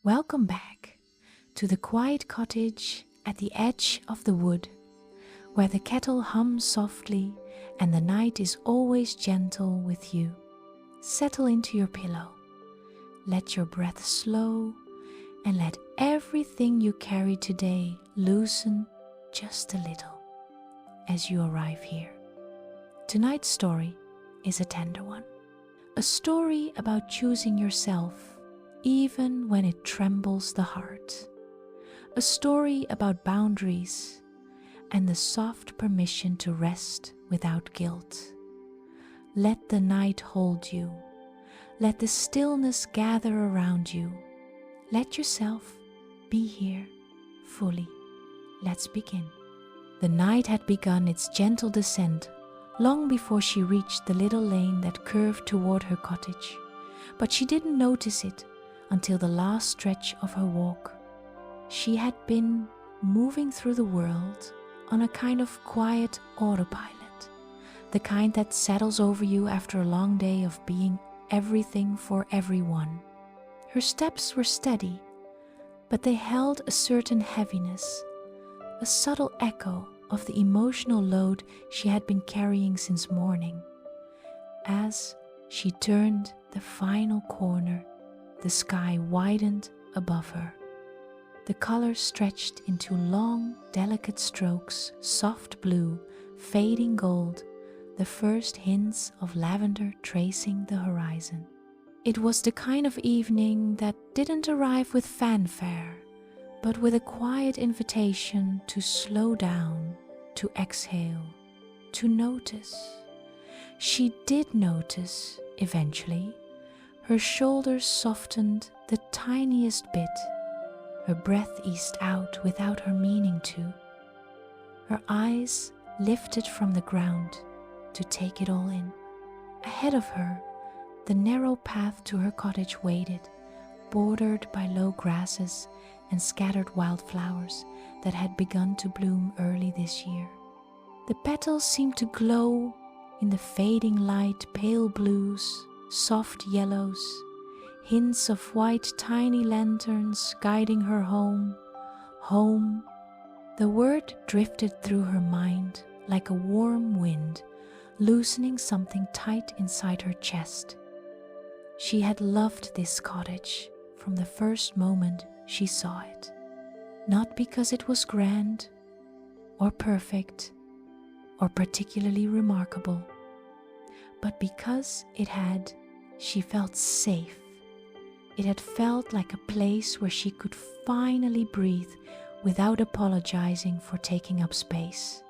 Welcome back to the quiet cottage at the edge of the wood, where the kettle hums softly and the night is always gentle with you. Settle into your pillow, let your breath slow, and let everything you carry today loosen just a little as you arrive here. Tonight's story is a tender one, a story about choosing yourself even when it trembles the heart. A story about boundaries and the soft permission to rest without guilt. Let the night hold you. Let the stillness gather around you. Let yourself be here fully. Let's begin. The night had begun its gentle descent long before she reached the little lane that curved toward her cottage, but she didn't notice it until the last stretch of her walk. She had been moving through the world on a kind of quiet autopilot, the kind that settles over you after a long day of being everything for everyone. Her steps were steady, but they held a certain heaviness, a subtle echo of the emotional load she had been carrying since morning. As she turned the final corner, the sky widened above her. The colors stretched into long, delicate strokes, soft blue, fading gold, the first hints of lavender tracing the horizon. It was the kind of evening that didn't arrive with fanfare, but with a quiet invitation to slow down, to exhale, to notice. She did notice, eventually. Her shoulders softened the tiniest bit. Her breath eased out without her meaning to. Her eyes lifted from the ground to take it all in. Ahead of her, the narrow path to her cottage waited, bordered by low grasses and scattered wildflowers that had begun to bloom early this year. The petals seemed to glow in the fading light, pale blues, soft yellows, hints of white tiny lanterns guiding her home. Home. The word drifted through her mind like a warm wind, loosening something tight inside her chest. She had loved this cottage from the first moment she saw it, not because it was grand or perfect or particularly remarkable, but because she felt safe. It had felt like a place where she could finally breathe without apologizing for taking up space.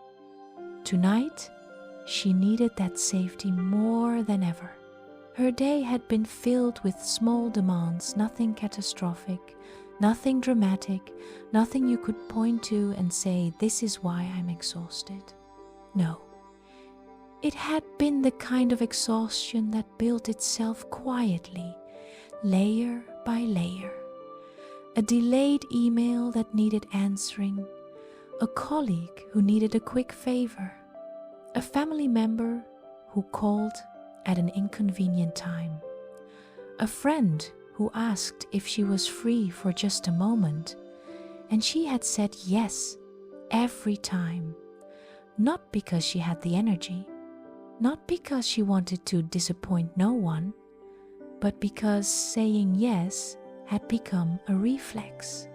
Tonight, she needed that safety more than ever. Her day had been filled with small demands, nothing catastrophic, nothing dramatic, nothing you could point to and say, "This is why I'm exhausted." No. It had been the kind of exhaustion that built itself quietly, layer by layer. A delayed email that needed answering, a colleague who needed a quick favor, a family member who called at an inconvenient time, a friend who asked if she was free for just a moment, and she had said yes every time, not because she had the energy, not because she wanted to disappoint no one, but because saying yes had become a reflex,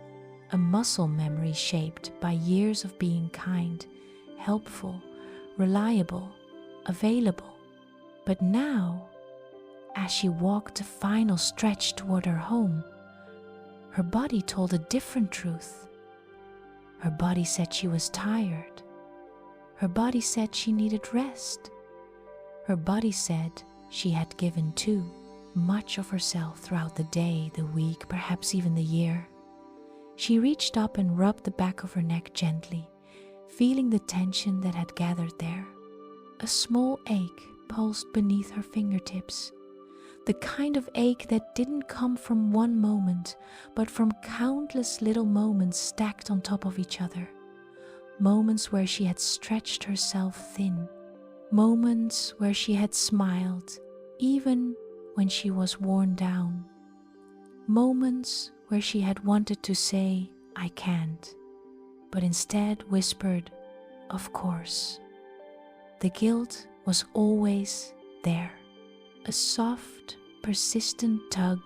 a muscle memory shaped by years of being kind, helpful, reliable, available. But now, as she walked the final stretch toward her home, her body told a different truth. Her body said she was tired. Her body said she needed rest. Her body said she had given too much of herself throughout the day, the week, perhaps even the year. She reached up and rubbed the back of her neck gently, feeling the tension that had gathered there. A small ache pulsed beneath her fingertips, the kind of ache that didn't come from one moment, but from countless little moments stacked on top of each other. Moments where she had stretched herself thin, moments where she had smiled, even when she was worn down. Moments where she had wanted to say, "I can't," but instead whispered, "Of course." The guilt was always there, a soft, persistent tug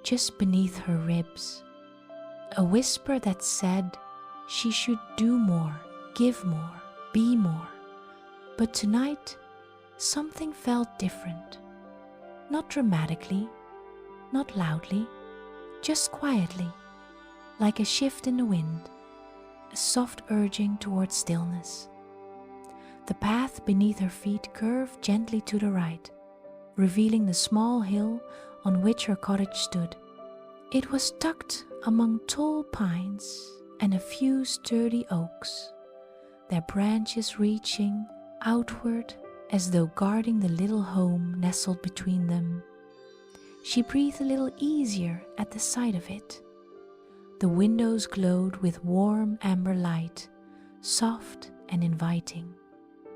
just beneath her ribs, a whisper that said she should do more, give more, be more. But tonight, something felt different. Not dramatically, not loudly, just quietly, like a shift in the wind, a soft urging towards stillness. The path beneath her feet curved gently to the right, revealing the small hill on which her cottage stood. It was tucked among tall pines and a few sturdy oaks, their branches reaching outward as though guarding the little home nestled between them. She breathed a little easier at the sight of it. The windows glowed with warm amber light, soft and inviting.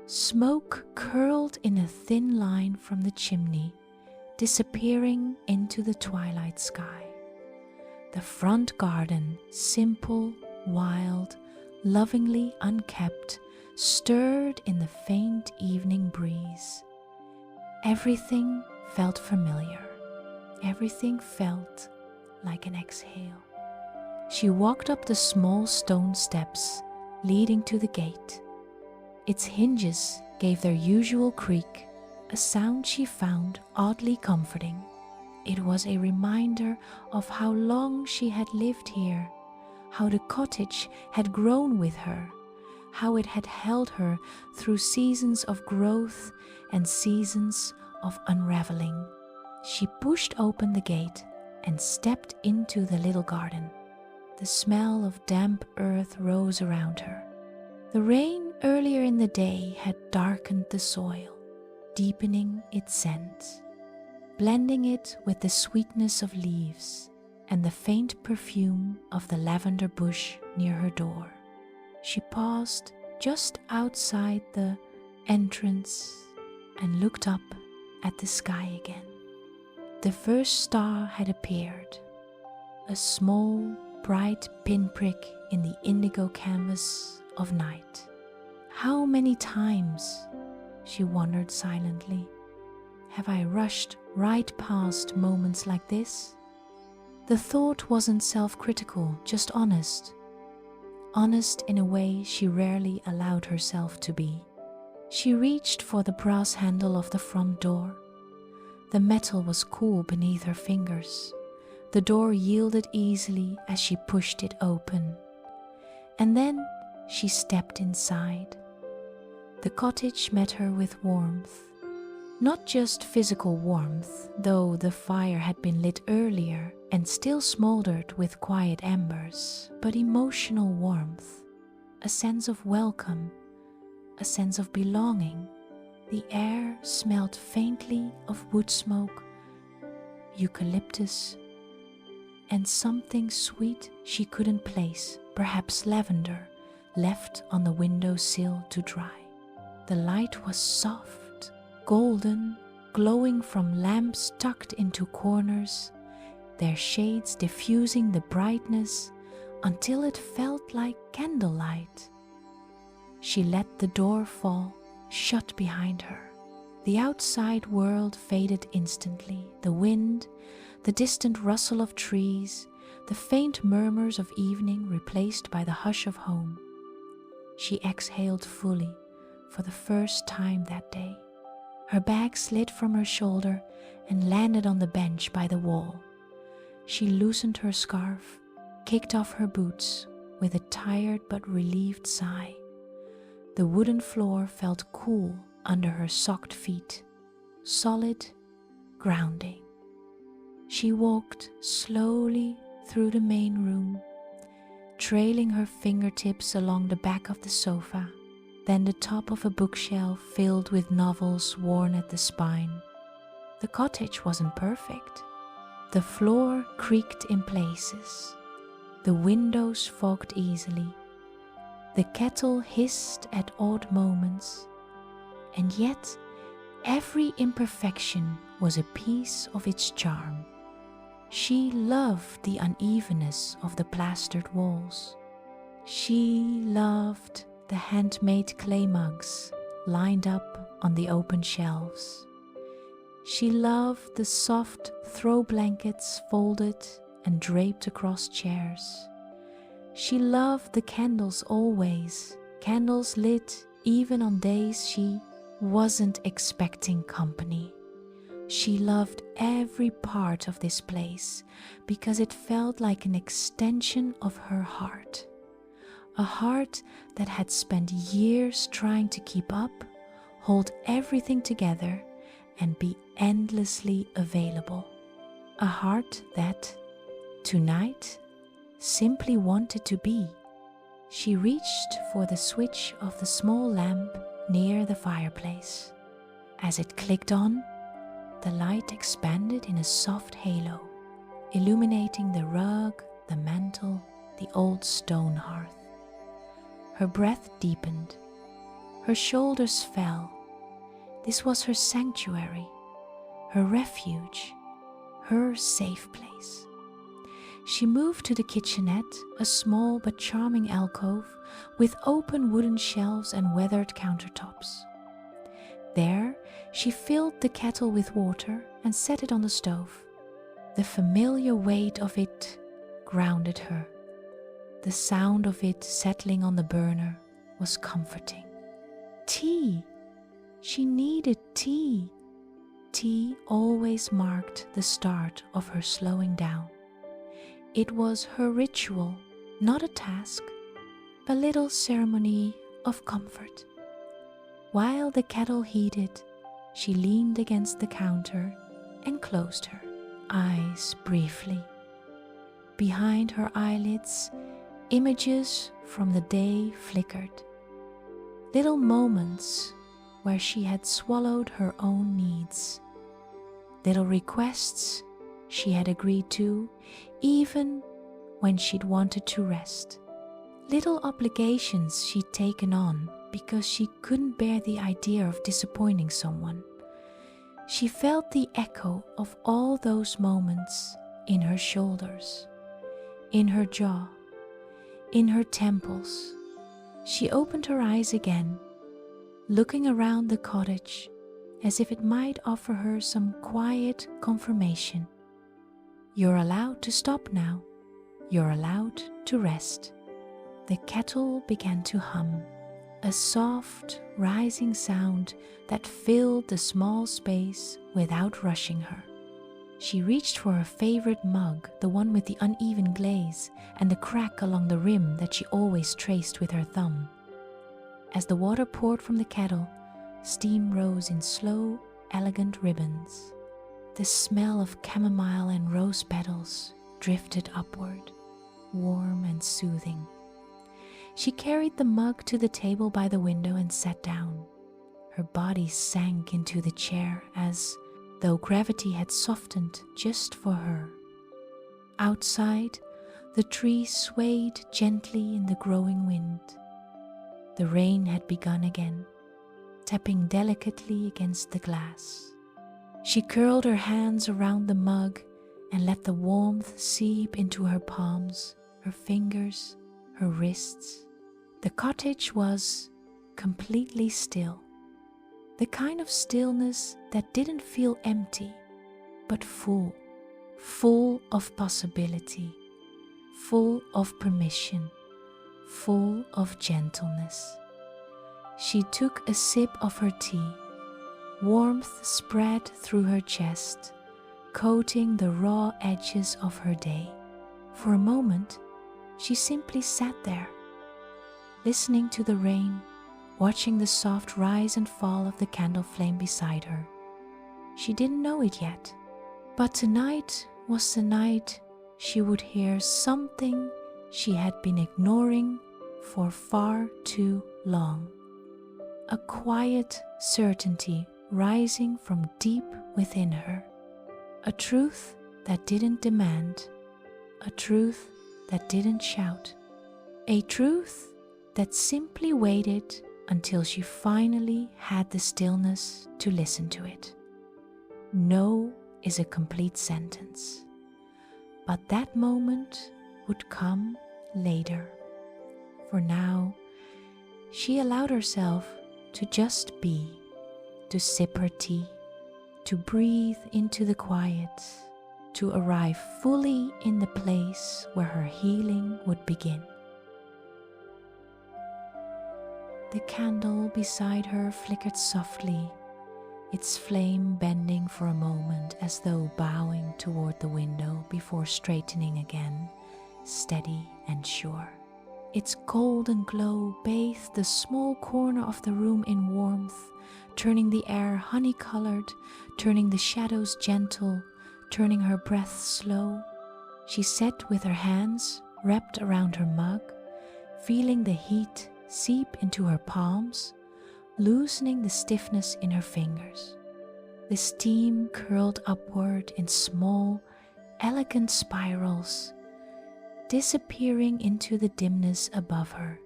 Smoke curled in a thin line from the chimney, disappearing into the twilight sky. The front garden, simple, wild, lovingly unkept, stirred in the faint evening breeze. Everything felt familiar. Everything felt like an exhale. She walked up the small stone steps leading to the gate. Its hinges gave their usual creak, a sound she found oddly comforting. It was a reminder of how long she had lived here, how the cottage had grown with her, how it had held her through seasons of growth and seasons of unraveling. She pushed open the gate and stepped into the little garden. The smell of damp earth rose around her. The rain earlier in the day had darkened the soil, deepening its scent, blending it with the sweetness of leaves and the faint perfume of the lavender bush near her door. She paused just outside the entrance and looked up at the sky again. The first star had appeared, a small, bright pinprick in the indigo canvas of night. How many times, she wondered silently, have I rushed right past moments like this? The thought wasn't self-critical, just honest. Honest in a way she rarely allowed herself to be. She reached for the brass handle of the front door. The metal was cool beneath her fingers. The door yielded easily as she pushed it open. And then she stepped inside. The cottage met her with warmth. Not just physical warmth, though the fire had been lit earlier and still smoldered with quiet embers, but emotional warmth, a sense of welcome, a sense of belonging. The air smelled faintly of wood smoke, eucalyptus, and something sweet she couldn't place, perhaps lavender, left on the window sill to dry. The light was soft, golden, glowing from lamps tucked into corners, their shades diffusing the brightness until it felt like candlelight. She let the door fall, shut behind her. The outside world faded instantly. The wind, the distant rustle of trees, the faint murmurs of evening replaced by the hush of home. She exhaled fully for the first time that day. Her bag slid from her shoulder and landed on the bench by the wall. She loosened her scarf, kicked off her boots with a tired but relieved sigh. The wooden floor felt cool under her socked feet, solid, grounding. She walked slowly through the main room, trailing her fingertips along the back of the sofa, then the top of a bookshelf filled with novels worn at the spine. The cottage wasn't perfect. The floor creaked in places. The windows fogged easily. The kettle hissed at odd moments. And yet, every imperfection was a piece of its charm. She loved the unevenness of the plastered walls. She loved the handmade clay mugs lined up on the open shelves. She loved the soft throw blankets folded and draped across chairs. She loved the candles always, candles lit even on days she wasn't expecting company. She loved every part of this place because it felt like an extension of her heart. A heart that had spent years trying to keep up, hold everything together, and be endlessly available. A heart that, tonight, simply wanted to be. She reached for the switch of the small lamp near the fireplace. As it clicked on, the light expanded in a soft halo, illuminating the rug, the mantel, the old stone hearth. Her breath deepened. Her shoulders fell. This was her sanctuary, her refuge, her safe place. She moved to the kitchenette, a small but charming alcove with open wooden shelves and weathered countertops. There, she filled the kettle with water and set it on the stove. The familiar weight of it grounded her. The sound of it settling on the burner was comforting. Tea! She needed tea. Tea always marked the start of her slowing down. It was her ritual, not a task, a little ceremony of comfort. While the kettle heated, she leaned against the counter and closed her eyes briefly. Behind her eyelids, images from the day flickered. Little moments where she had swallowed her own needs. Little requests she had agreed to, even when she'd wanted to rest. Little obligations she'd taken on because she couldn't bear the idea of disappointing someone. She felt the echo of all those moments in her shoulders, in her jaw, in her temples. She opened her eyes again, looking around the cottage as if it might offer her some quiet confirmation. You're allowed to stop now. You're allowed to rest. The kettle began to hum, a soft, rising sound that filled the small space without rushing her. She reached for her favorite mug, the one with the uneven glaze and the crack along the rim that she always traced with her thumb. As the water poured from the kettle, steam rose in slow, elegant ribbons. The smell of chamomile and rose petals drifted upward, warm and soothing. She carried the mug to the table by the window and sat down. Her body sank into the chair as though gravity had softened just for her. Outside, the trees swayed gently in the growing wind. The rain had begun again, tapping delicately against the glass. She curled her hands around the mug and let the warmth seep into her palms, her fingers, her wrists. The cottage was completely still. The kind of stillness that didn't feel empty, but full of possibility, full of permission, full of gentleness. She took a sip of her tea. Warmth spread through her chest, coating the raw edges of her day. For a moment, she simply sat there, listening to the rain, watching the soft rise and fall of the candle flame beside her. She didn't know it yet, but tonight was the night she would hear something she had been ignoring for far too long. A quiet certainty rising from deep within her. A truth that didn't demand. A truth that didn't shout. A truth that simply waited until she finally had the stillness to listen to it. No is a complete sentence. But that moment would come later. For now, she allowed herself to just be, to sip her tea, to breathe into the quiet, to arrive fully in the place where her healing would begin. The candle beside her flickered softly, its flame bending for a moment as though bowing toward the window before straightening again, steady and sure. Its golden glow bathed the small corner of the room in warmth, turning the air honey-colored, turning the shadows gentle, turning her breath slow. She sat with her hands wrapped around her mug, feeling the heat seep into her palms, loosening the stiffness in her fingers. The steam curled upward in small, elegant spirals, disappearing into the dimness above her.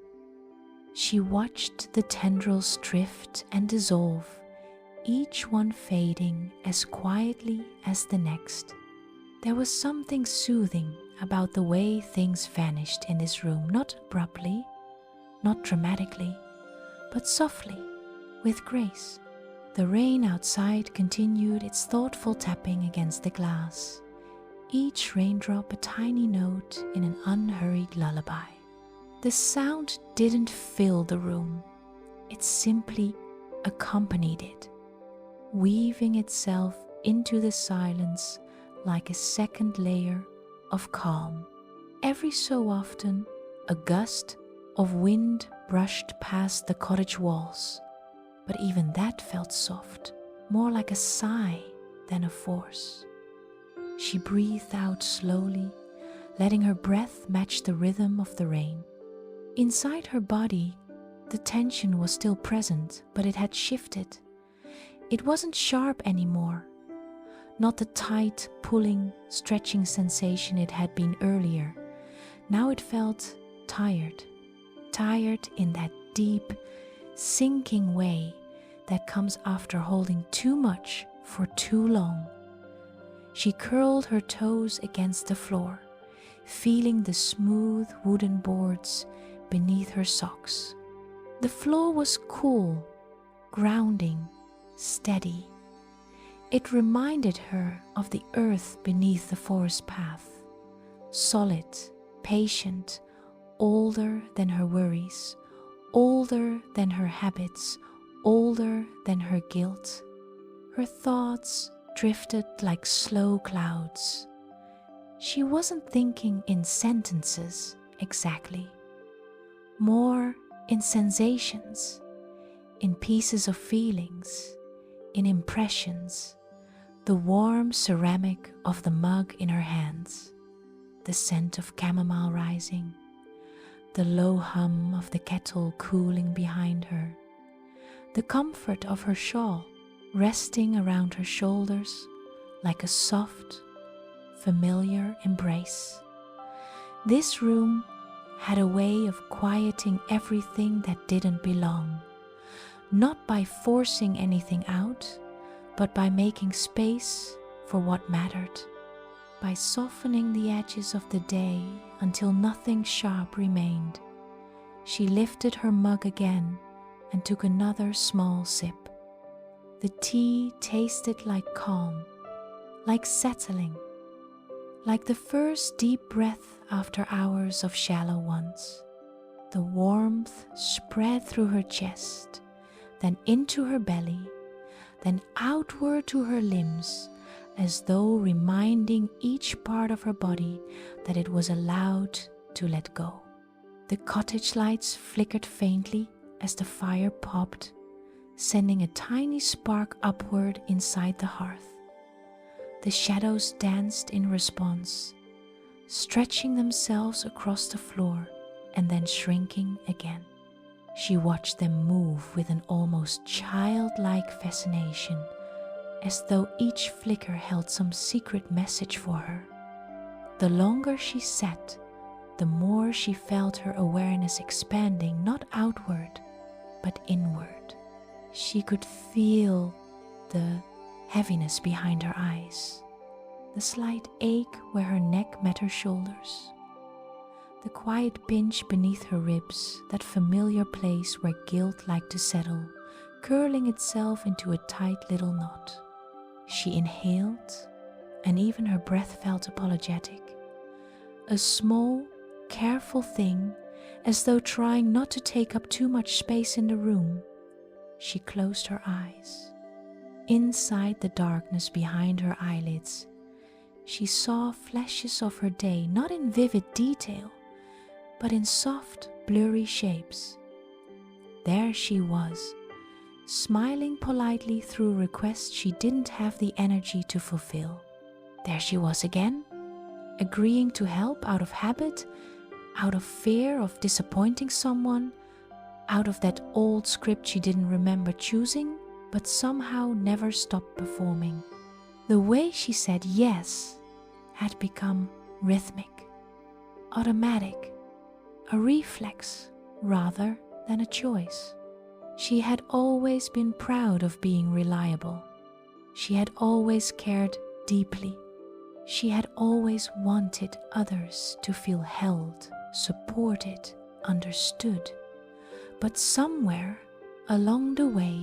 She watched the tendrils drift and dissolve, each one fading as quietly as the next. There was something soothing about the way things vanished in this room, not abruptly, not dramatically, but softly, with grace. The rain outside continued its thoughtful tapping against the glass, each raindrop a tiny note in an unhurried lullaby. The sound didn't fill the room, it simply accompanied it, weaving itself into the silence like a second layer of calm. Every so often, a gust of wind brushed past the cottage walls, but even that felt soft, more like a sigh than a force. She breathed out slowly, letting her breath match the rhythm of the rain. Inside her body, the tension was still present, but it had shifted. It wasn't sharp anymore, not the tight, pulling, stretching sensation it had been earlier. Now it felt tired in that deep, sinking way that comes after holding too much for too long. She curled her toes against the floor, feeling the smooth wooden boards beneath her socks. The floor was cool, grounding, steady. It reminded her of the earth beneath the forest path, solid, patient, older than her worries, older than her habits, older than her guilt. Her thoughts drifted like slow clouds. She wasn't thinking in sentences exactly, more in sensations, in pieces of feelings, in impressions, the warm ceramic of the mug in her hands, the scent of chamomile rising, the low hum of the kettle cooling behind her, the comfort of her shawl resting around her shoulders like a soft, familiar embrace. This room had a way of quieting everything that didn't belong, not by forcing anything out, but by making space for what mattered, by softening the edges of the day until nothing sharp remained. She lifted her mug again and took another small sip. The tea tasted like calm, like settling, like the first deep breath after hours of shallow ones. The warmth spread through her chest, then into her belly, then outward to her limbs, as though reminding each part of her body that it was allowed to let go. The cottage lights flickered faintly as the fire popped, sending a tiny spark upward inside the hearth. The shadows danced in response, stretching themselves across the floor and then shrinking again. She watched them move with an almost childlike fascination, as though each flicker held some secret message for her. The longer she sat, the more she felt her awareness expanding, not outward, but inward. She could feel the heaviness behind her eyes, the slight ache where her neck met her shoulders, the quiet pinch beneath her ribs, that familiar place where guilt liked to settle, curling itself into a tight little knot. She inhaled, and even her breath felt apologetic. A small, careful thing, as though trying not to take up too much space in the room. She closed her eyes. Inside the darkness behind her eyelids, she saw flashes of her day, not in vivid detail, but in soft, blurry shapes. There she was, smiling politely through requests she didn't have the energy to fulfill. There she was again, agreeing to help out of habit, out of fear of disappointing someone, out of that old script she didn't remember choosing, but somehow never stopped performing. The way she said yes had become rhythmic, automatic, a reflex rather than a choice. She had always been proud of being reliable. She had always cared deeply. She had always wanted others to feel held, supported, understood. But somewhere along the way,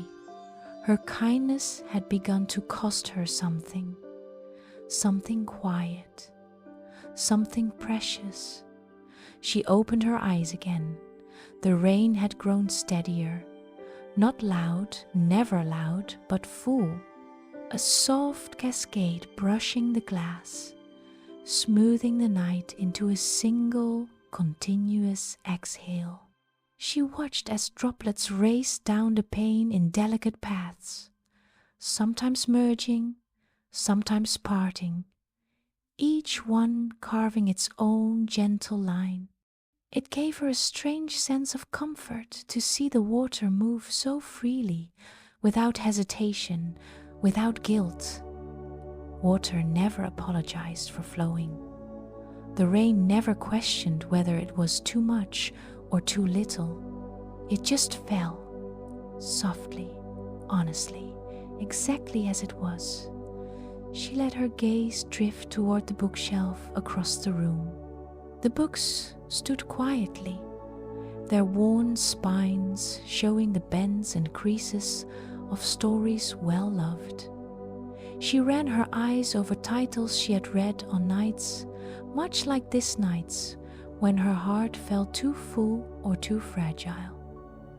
her kindness had begun to cost her something. Something quiet, something precious. She opened her eyes again. The rain had grown steadier. Not loud, never loud, but full. A soft cascade brushing the glass, smoothing the night into a single, continuous exhale. She watched as droplets raced down the pane in delicate paths, sometimes merging, sometimes parting, each one carving its own gentle line. It gave her a strange sense of comfort to see the water move so freely, without hesitation, without guilt. Water never apologized for flowing. The rain never questioned whether it was too much or too little. It just fell, softly, honestly, exactly as it was. She let her gaze drift toward the bookshelf across the room. The books stood quietly, their worn spines showing the bends and creases of stories well loved. She ran her eyes over titles she had read on nights, much like this night's, when her heart felt too full or too fragile.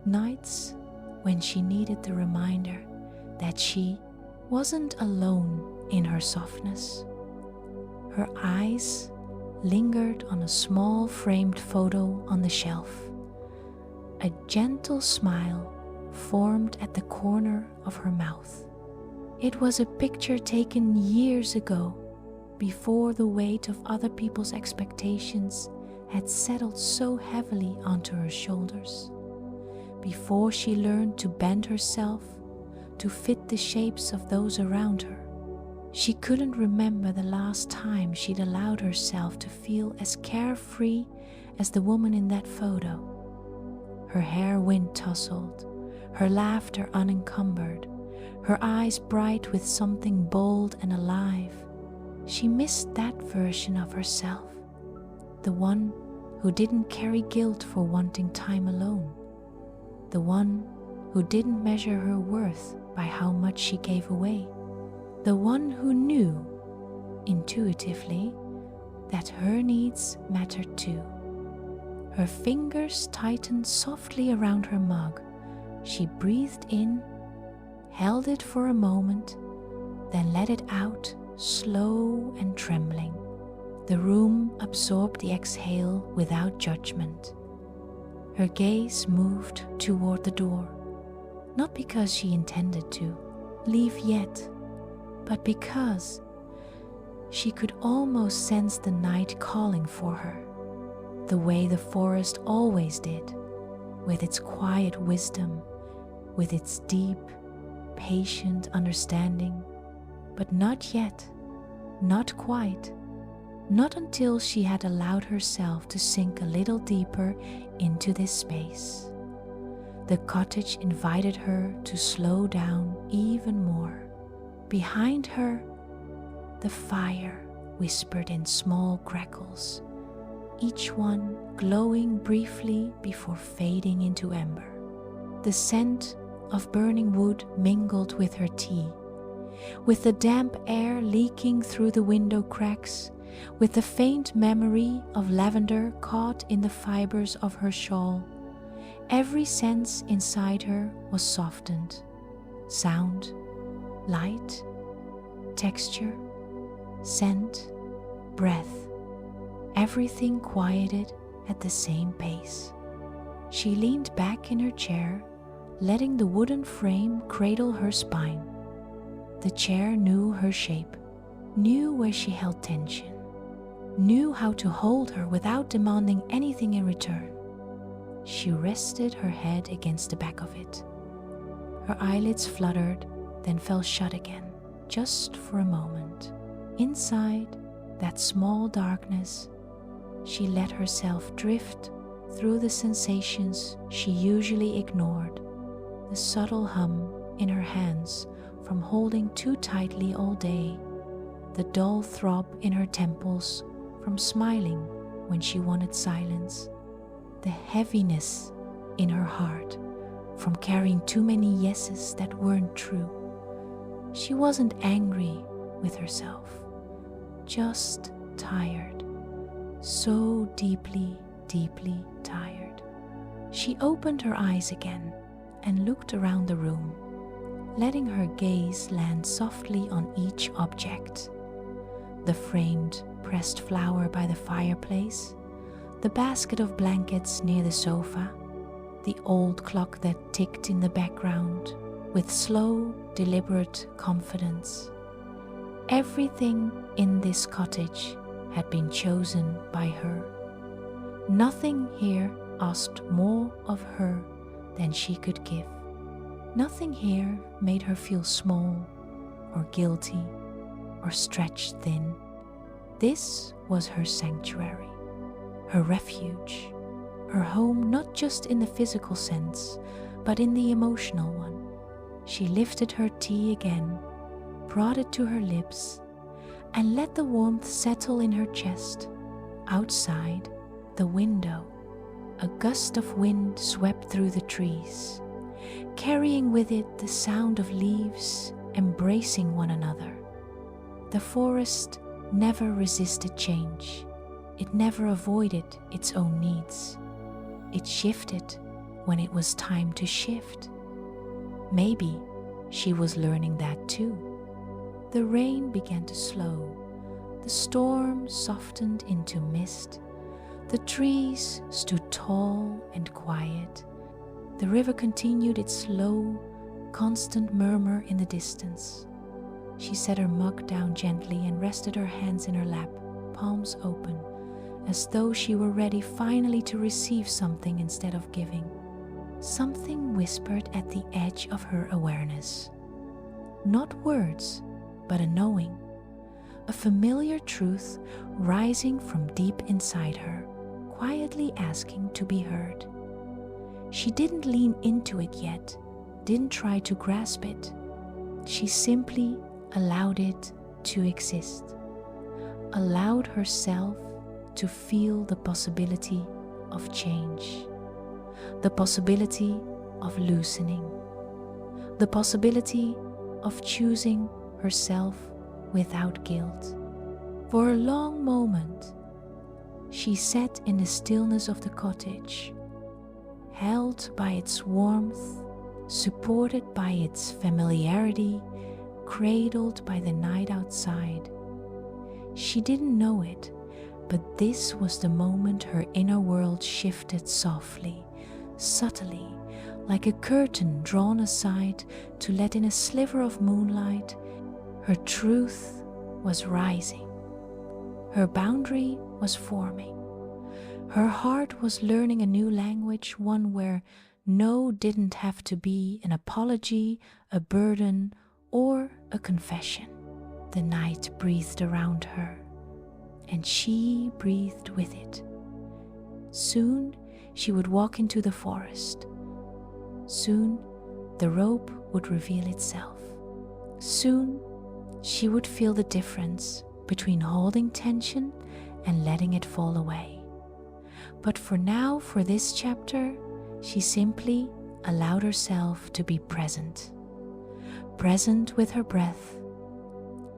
Nights when she needed the reminder that she wasn't alone in her softness. Her eyes lingered on a small framed photo on the shelf. A gentle smile formed at the corner of her mouth. It was a picture taken years ago, before the weight of other people's expectations had settled so heavily onto her shoulders, before she learned to bend herself to fit the shapes of those around her. She couldn't remember the last time she'd allowed herself to feel as carefree as the woman in that photo. Her hair wind-tousled, her laughter unencumbered, her eyes bright with something bold and alive. She missed that version of herself, the one who didn't carry guilt for wanting time alone, the one who didn't measure her worth by how much she gave away, the one who knew, intuitively, that her needs mattered too. Her fingers tightened softly around her mug. She breathed in, held it for a moment, then let it out, slow and trembling. The room absorbed the exhale without judgment. Her gaze moved toward the door, not because she intended to leave yet, but because she could almost sense the night calling for her, the way the forest always did, with its quiet wisdom, with its deep, patient understanding. But not yet, not quite, not until she had allowed herself to sink a little deeper into this space. The cottage invited her to slow down even more. Behind her, the fire whispered in small crackles, each one glowing briefly before fading into ember. The scent of burning wood mingled with her tea, with the damp air leaking through the window cracks, with the faint memory of lavender caught in the fibers of her shawl. Every sense inside her was softened. Sound, light, texture, scent, breath, everything quieted at the same pace. She leaned back in her chair, letting the wooden frame cradle her spine. The chair knew her shape, knew where she held tension, knew how to hold her without demanding anything in return. She rested her head against the back of it. Her eyelids fluttered, then fell shut again, just for a moment. Inside that small darkness, she let herself drift through the sensations she usually ignored, the subtle hum in her hands from holding too tightly all day, the dull throb in her temples from smiling when she wanted silence, the heaviness in her heart from carrying too many yeses that weren't true. She wasn't angry with herself, just tired, so deeply, deeply tired. She opened her eyes again and looked around the room, letting her gaze land softly on each object. The framed pressed flower by the fireplace, the basket of blankets near the sofa, the old clock that ticked in the background with slow, deliberate confidence. Everything in this cottage had been chosen by her. Nothing here asked more of her than she could give. Nothing here made her feel small or guilty or stretched thin. This was her sanctuary, her refuge, her home, not just in the physical sense, but in the emotional one. She lifted her tea again, brought it to her lips, and let the warmth settle in her chest. Outside the window, a gust of wind swept through the trees, carrying with it the sound of leaves embracing one another. The forest never resisted change. It never avoided its own needs. It shifted when it was time to shift. Maybe she was learning that too. The rain began to slow. The storm softened into mist. The trees stood tall and quiet. The river continued its slow, constant murmur in the distance. She set her mug down gently and rested her hands in her lap, palms open, as though she were ready finally to receive something instead of giving. Something whispered at the edge of her awareness. Not words, but a knowing, a familiar truth rising from deep inside her, quietly asking to be heard. She didn't lean into it yet, didn't try to grasp it. She simply allowed it to exist, allowed herself to feel the possibility of change, the possibility of loosening, the possibility of choosing herself without guilt. For a long moment, she sat in the stillness of the cottage, held by its warmth, supported by its familiarity, cradled by the night outside. She didn't know it, but this was the moment her inner world shifted softly, subtly, like a curtain drawn aside to let in a sliver of moonlight. Her truth was rising. Her boundary was forming. Her heart was learning a new language, one where no didn't have to be an apology, a burden, or a confession. The night breathed around her, and she breathed with it. Soon she would walk into the forest. Soon the rope would reveal itself. Soon she would feel the difference between holding tension and letting it fall away. But for now, for this chapter, she simply allowed herself to be present. Present with her breath,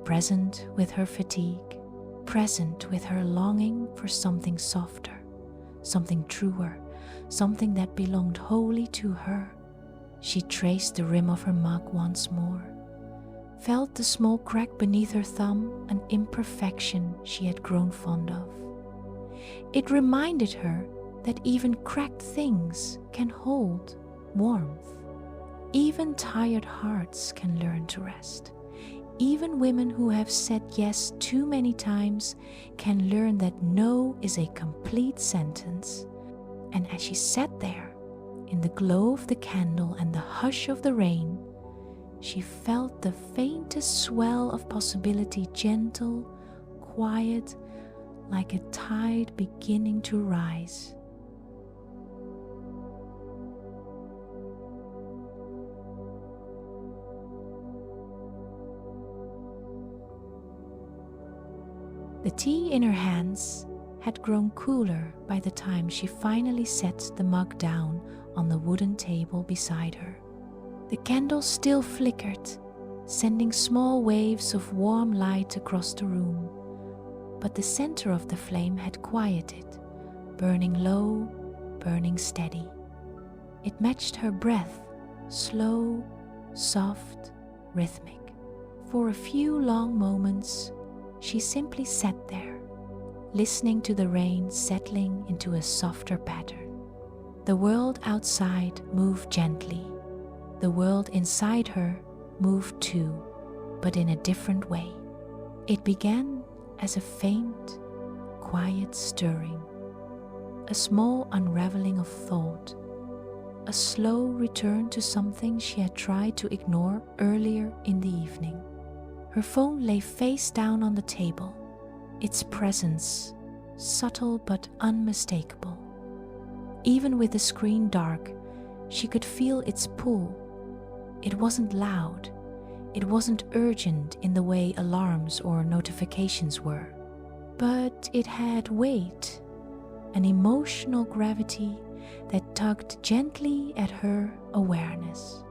present with her fatigue, present with her longing for something softer, something truer, something that belonged wholly to her. She traced the rim of her mug once more, felt the small crack beneath her thumb, an imperfection she had grown fond of. It reminded her that even cracked things can hold warmth. Even tired hearts can learn to rest. Even women who have said yes too many times can learn that no is a complete sentence. And as she sat there, in the glow of the candle and the hush of the rain, she felt the faintest swell of possibility, gentle, quiet, like a tide beginning to rise. The tea in her hands had grown cooler by the time she finally set the mug down on the wooden table beside her. The candle still flickered, sending small waves of warm light across the room, but the center of the flame had quieted, burning low, burning steady. It matched her breath, slow, soft, rhythmic. For a few long moments, she simply sat there, listening to the rain settling into a softer pattern. The world outside moved gently. The world inside her moved too, but in a different way. It began as a faint, quiet stirring, a small unraveling of thought, a slow return to something she had tried to ignore earlier in the evening. Her phone lay face down on the table, its presence subtle but unmistakable. Even with the screen dark, she could feel its pull. It wasn't loud, it wasn't urgent in the way alarms or notifications were, but it had weight, an emotional gravity that tugged gently at her awareness.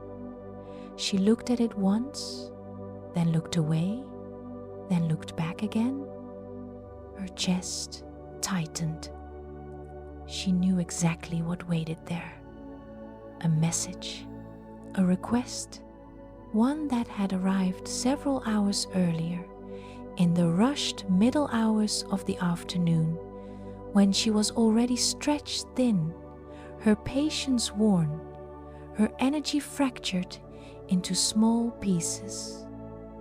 She looked at it once, then looked away, then looked back again. Her chest tightened. She knew exactly what waited there. A message, a request, one that had arrived several hours earlier, in the rushed middle hours of the afternoon, when she was already stretched thin, her patience worn, her energy fractured into small pieces.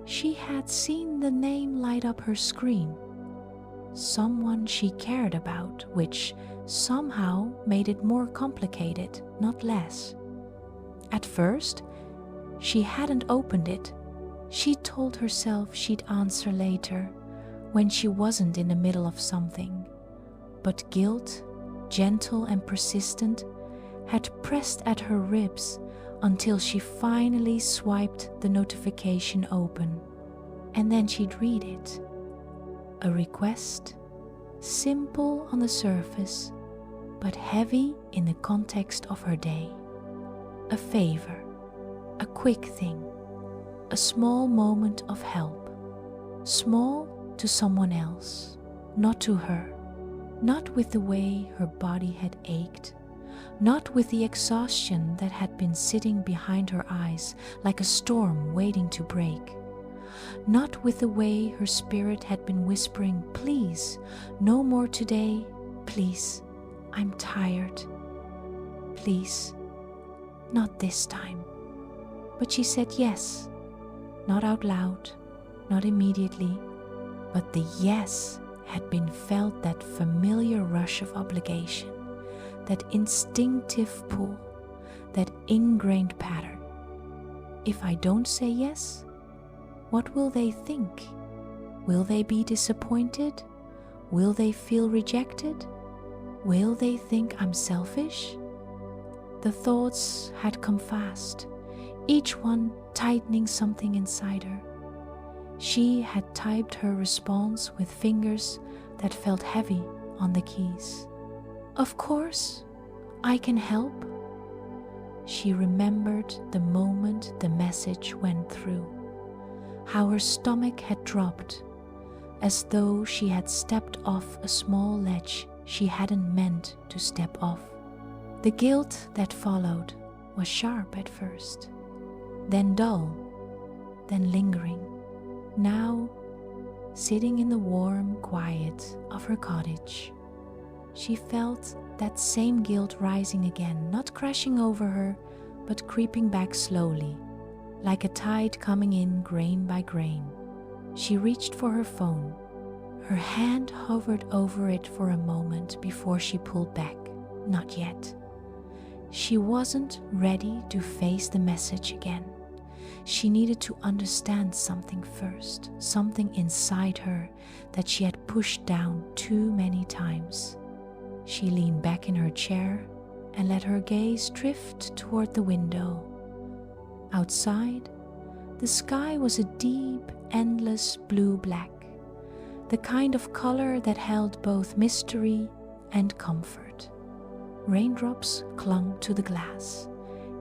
She had seen the name light up her screen, someone she cared about, which somehow made it more complicated, not less. At first, she hadn't opened it. She told herself she'd answer later, when she wasn't in the middle of something. But guilt, gentle and persistent, had pressed at her ribs until she finally swiped the notification open. And then she'd read it. A request, simple on the surface, but heavy in the context of her day. A favor, a quick thing, a small moment of help. Small to someone else, not to her. Not with the way her body had ached, not with the exhaustion that had been sitting behind her eyes like a storm waiting to break. Not with the way her spirit had been whispering, "Please, no more today. Please, I'm tired. Please, not this time." But she said yes, not out loud, not immediately, but the yes had been felt, that familiar rush of obligation, that instinctive pull, that ingrained pattern. If I don't say yes, what will they think? Will they be disappointed? Will they feel rejected? Will they think I'm selfish? The thoughts had come fast, each one tightening something inside her. She had typed her response with fingers that felt heavy on the keys. "Of course, I can help." She remembered the moment the message went through, how her stomach had dropped, as though she had stepped off a small ledge she hadn't meant to step off. The guilt that followed was sharp at first, then dull, then lingering. Now, sitting in the warm quiet of her cottage, she felt that same guilt rising again, not crashing over her, but creeping back slowly, like a tide coming in grain by grain. She reached for her phone. Her hand hovered over it for a moment before she pulled back. Not yet. She wasn't ready to face the message again. She needed to understand something first, something inside her that she had pushed down too many times. She leaned back in her chair and let her gaze drift toward the window. Outside, the sky was a deep, endless blue-black, the kind of color that held both mystery and comfort. Raindrops clung to the glass,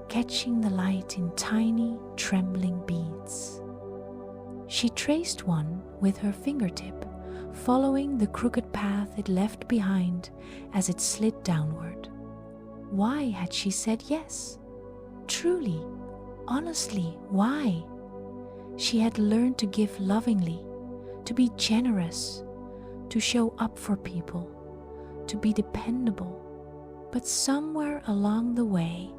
catching the light in tiny, trembling beads. She traced one with her fingertip, following the crooked path it left behind as it slid downward. Why had she said yes? Truly, honestly, why? She had learned to give lovingly, to be generous, to show up for people, to be dependable. But somewhere along the way,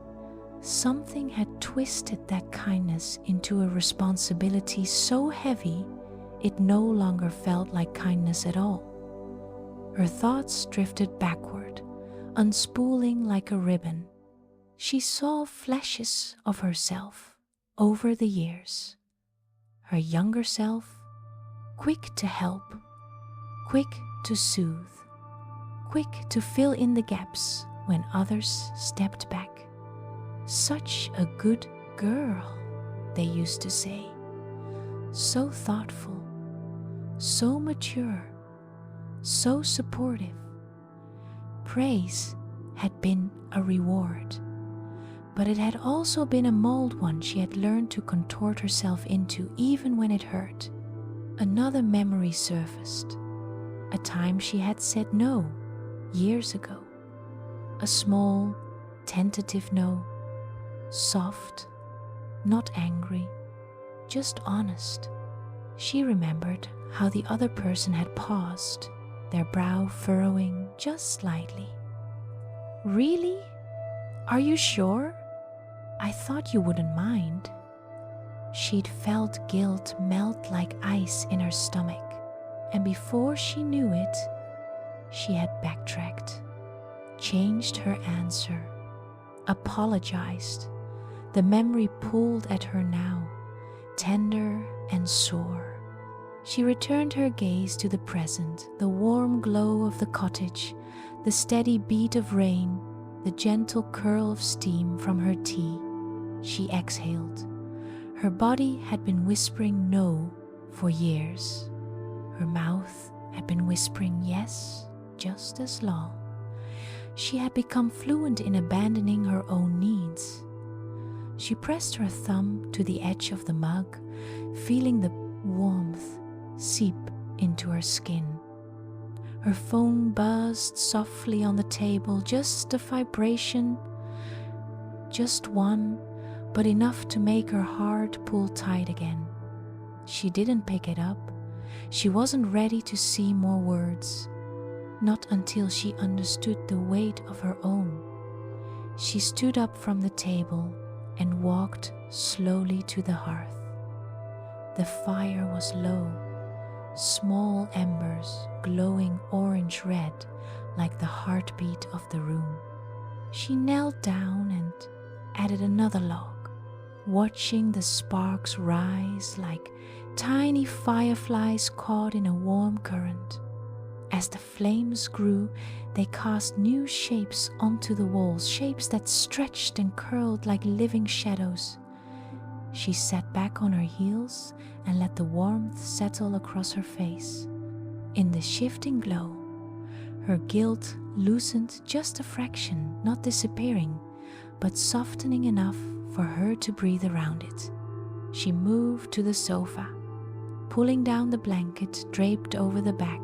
something had twisted that kindness into a responsibility so heavy it no longer felt like kindness at all. Her thoughts drifted backward, unspooling like a ribbon. She saw flashes of herself over the years. Her younger self, quick to help, quick to soothe, quick to fill in the gaps when others stepped back. Such a good girl, they used to say. So thoughtful, so mature, so supportive. Praise had been a reward, but it had also been a mold one she had learned to contort herself into even when it hurt. Another memory surfaced, a time she had said no years ago. A small, tentative no, soft, not angry, just honest. She remembered how the other person had paused, their brow furrowing just slightly. "Really? Are you sure? I thought you wouldn't mind." She'd felt guilt melt like ice in her stomach, and before she knew it, she had backtracked, changed her answer, apologized. The memory pulled at her now, tender and sore. She returned her gaze to the present, the warm glow of the cottage, the steady beat of rain, the gentle curl of steam from her tea. She exhaled. Her body had been whispering no for years. Her mouth had been whispering yes just as long. She had become fluent in abandoning her own needs. She pressed her thumb to the edge of the mug, feeling the warmth seep into her skin. Her phone buzzed softly on the table, just a vibration, just one, but enough to make her heart pull tight again. She didn't pick it up. She wasn't ready to see more words, not until she understood the weight of her own. She stood up from the table and walked slowly to the hearth. The fire was low, small embers glowing orange-red like the heartbeat of the room. She knelt down and added another log, watching the sparks rise like tiny fireflies caught in a warm current. As the flames grew, they cast new shapes onto the walls, shapes that stretched and curled like living shadows. She sat back on her heels and let the warmth settle across her face. In the shifting glow, her guilt loosened just a fraction, not disappearing, but softening enough for her to breathe around it. She moved to the sofa, pulling down the blanket draped over the back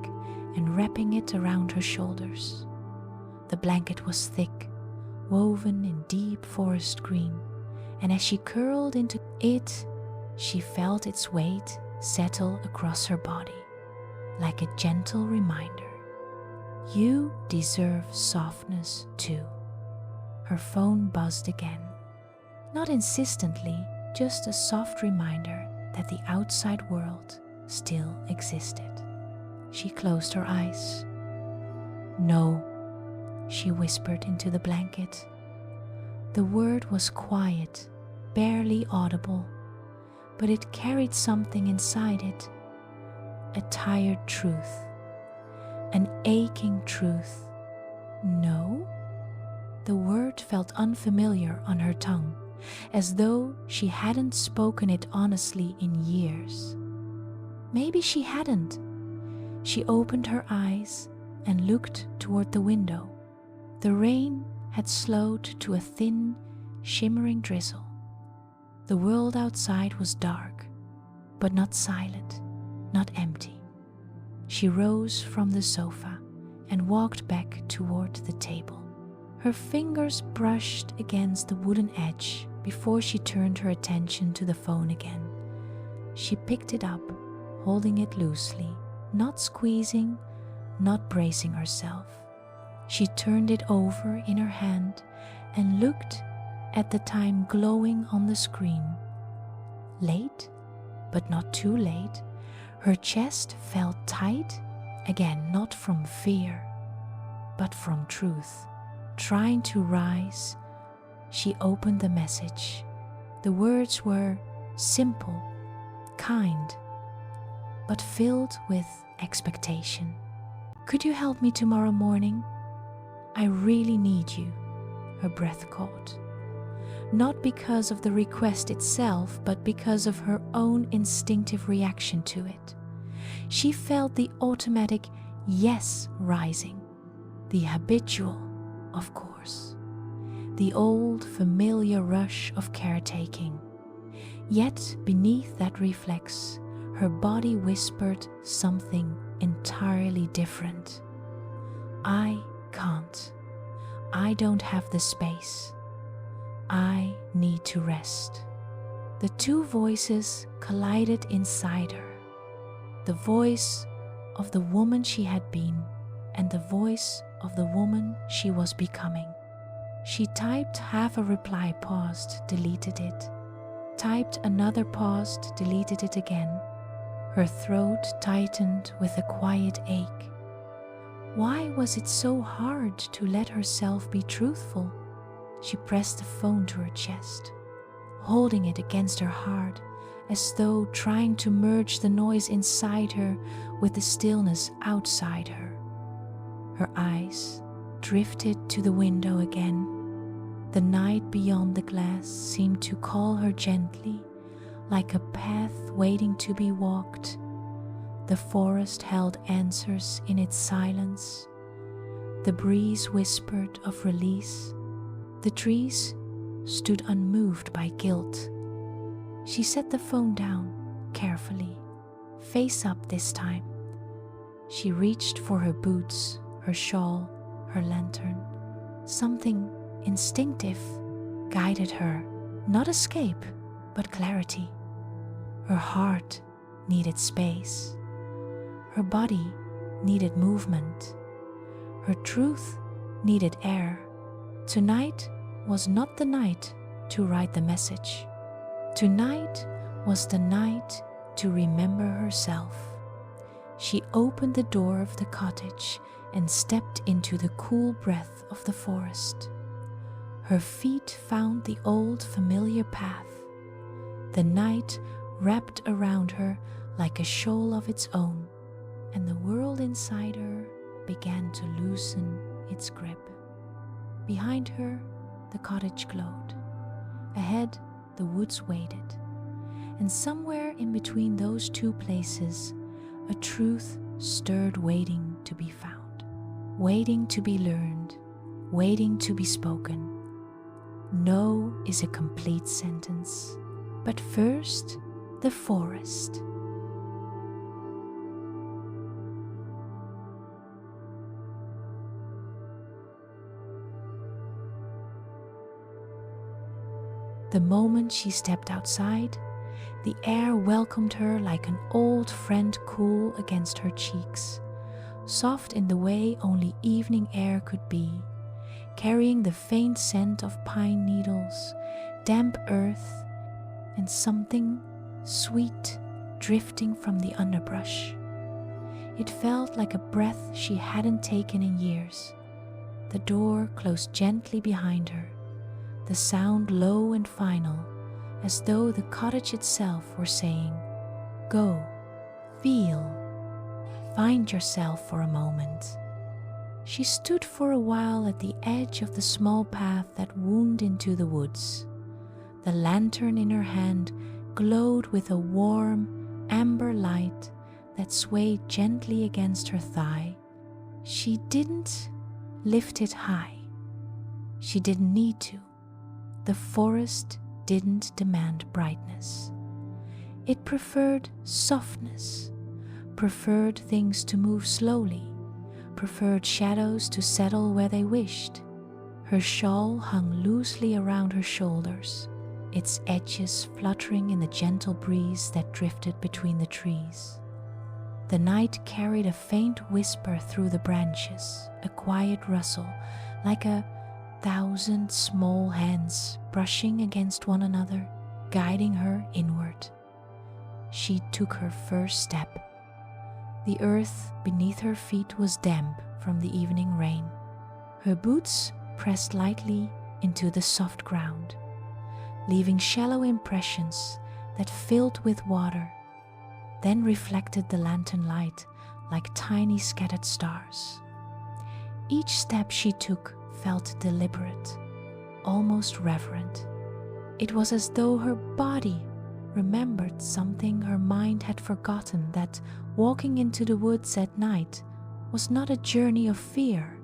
and wrapping it around her shoulders. The blanket was thick, woven in deep forest green, and as she curled into it, she felt its weight settle across her body, like a gentle reminder. You deserve softness too. Her phone buzzed again. Not insistently, just a soft reminder that the outside world still existed. She closed her eyes. No, she whispered into the blanket. The word was quiet, barely audible, but it carried something inside it. A tired truth, an aching truth. No? The word felt unfamiliar on her tongue, as though she hadn't spoken it honestly in years. Maybe she hadn't. She opened her eyes and looked toward the window. The rain had slowed to a thin, shimmering drizzle. The world outside was dark, but not silent, not empty. She rose from the sofa and walked back toward the table. Her fingers brushed against the wooden edge before she turned her attention to the phone again. She picked it up, holding it loosely, not squeezing, not bracing herself. She turned it over in her hand and looked at the time glowing on the screen. Late, but not too late. Her chest felt tight, again not from fear, but from truth. Trying to rise, she opened the message. The words were simple, kind, but filled with expectation. Could you help me tomorrow morning? I really need you, her breath caught. Not because of the request itself, but because of her own instinctive reaction to it. She felt the automatic yes rising, the habitual, of course, the old familiar rush of caretaking. Yet beneath that reflex, her body whispered something entirely different. I can't. I don't have the space. I need to rest. The two voices collided inside her. The voice of the woman she had been and the voice of the woman she was becoming. She typed half a reply, paused, deleted it. Typed another, paused, deleted it again. Her throat tightened with a quiet ache. Why was it so hard to let herself be truthful? She pressed the phone to her chest, holding it against her heart, as though trying to merge the noise inside her with the stillness outside her. Her eyes drifted to the window again. The night beyond the glass seemed to call her gently, like a path waiting to be walked. The forest held answers in its silence. The breeze whispered of release. The trees stood unmoved by guilt. She set the phone down carefully, face up this time. She reached for her boots, her shawl, her lantern. Something instinctive guided her, not escape, but clarity. Her heart needed space. Her body needed movement. Her truth needed air. Tonight was not the night to write the message. Tonight was the night to remember herself. She opened the door of the cottage and stepped into the cool breath of the forest. Her feet found the old familiar path. The night wrapped around her like a shawl of its own, and the world inside her began to loosen its grip. Behind her, the cottage glowed. Ahead, the woods waited, and somewhere in between those two places, a truth stirred, waiting to be found, waiting to be learned, waiting to be spoken. No is a complete sentence, but first, the forest. The moment she stepped outside, the air welcomed her like an old friend, cool against her cheeks, soft in the way only evening air could be, carrying the faint scent of pine needles, damp earth, and something sweet drifting from the underbrush. It felt like a breath she hadn't taken in years. The door closed gently behind her, the sound low and final, as though the cottage itself were saying, "Go, feel, find yourself for a moment." She stood for a while at the edge of the small path that wound into the woods. The lantern in her hand glowed with a warm, amber light that swayed gently against her thigh. She didn't lift it high. She didn't need to. The forest didn't demand brightness. It preferred softness, preferred things to move slowly, preferred shadows to settle where they wished. Her shawl hung loosely around her shoulders, its edges fluttering in the gentle breeze that drifted between the trees. The night carried a faint whisper through the branches, a quiet rustle, like 1,000 small hands brushing against one another, guiding her inward. She took her first step. The earth beneath her feet was damp from the evening rain. Her boots pressed lightly into the soft ground, leaving shallow impressions that filled with water, then reflected the lantern light like tiny scattered stars. Each step she took felt deliberate, almost reverent. It was as though her body remembered something her mind had forgotten, that walking into the woods at night was not a journey of fear,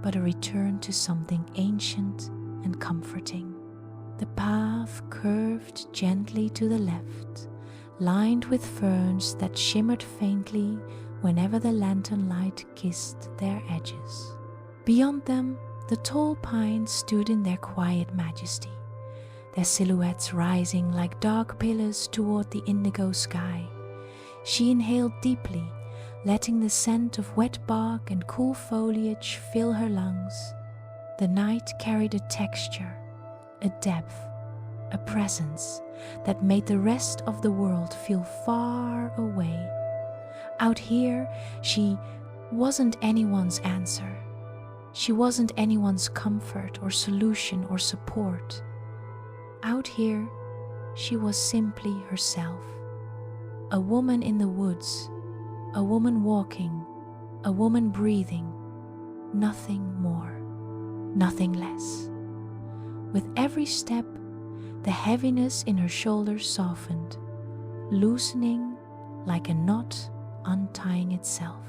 but a return to something ancient and comforting. The path curved gently to the left, lined with ferns that shimmered faintly whenever the lantern light kissed their edges. Beyond them, the tall pines stood in their quiet majesty, their silhouettes rising like dark pillars toward the indigo sky. She inhaled deeply, letting the scent of wet bark and cool foliage fill her lungs. The night carried a texture, a depth, a presence that made the rest of the world feel far away. Out here, she wasn't anyone's answer. She wasn't anyone's comfort or solution or support. Out here, she was simply herself. A woman in the woods, a woman walking, a woman breathing, nothing more, nothing less. With every step, the heaviness in her shoulders softened, loosening like a knot untying itself.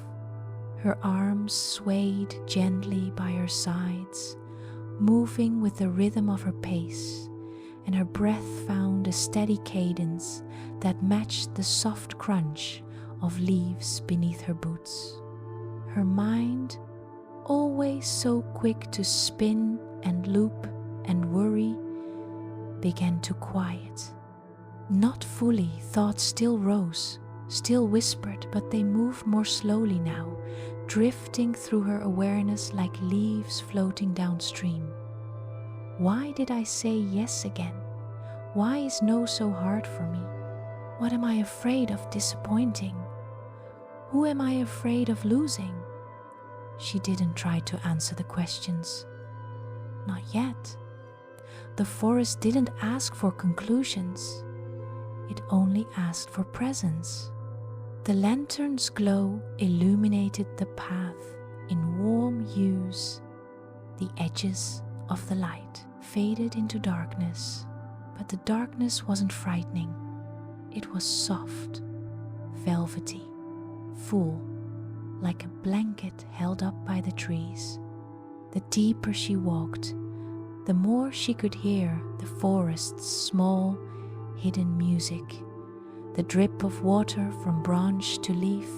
Her arms swayed gently by her sides, moving with the rhythm of her pace, and her breath found a steady cadence that matched the soft crunch of leaves beneath her boots. Her mind, always so quick to spin and loop and worry, began to quiet. Not fully, thoughts still rose, still whispered, but they moved more slowly now, drifting through her awareness like leaves floating downstream. Why did I say yes again? Why is no so hard for me? What am I afraid of disappointing? Who am I afraid of losing? She didn't try to answer the questions. Not yet. The forest didn't ask for conclusions. It only asked for presence. The lantern's glow illuminated the path in warm hues. The edges of the light faded into darkness, but the darkness wasn't frightening. It was soft, velvety, full, like a blanket held up by the trees. The deeper she walked, the more she could hear the forest's small, hidden music, the drip of water from branch to leaf,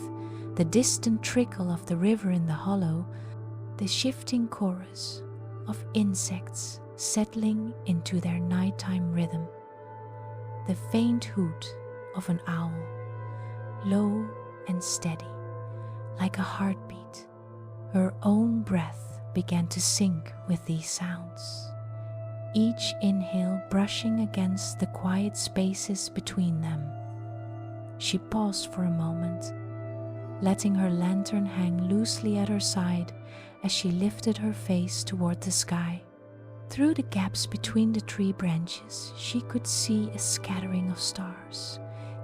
the distant trickle of the river in the hollow, the shifting chorus of insects settling into their nighttime rhythm, the faint hoot of an owl, low and steady, like a heartbeat. Her own breath began to sync with these sounds, each inhale brushing against the quiet spaces between them. She paused for a moment, letting her lantern hang loosely at her side as she lifted her face toward the sky. Through the gaps between the tree branches, she could see a scattering of stars,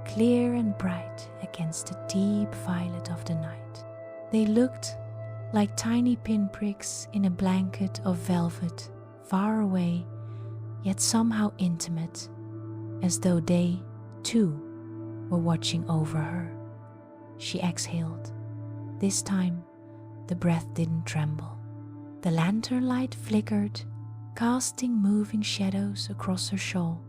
clear and bright against the deep violet of the night. They looked like tiny pinpricks in a blanket of velvet, far away, yet somehow intimate, as though they, too, were watching over her. She exhaled. This time, the breath didn't tremble. The lantern light flickered, casting moving shadows across her shawl.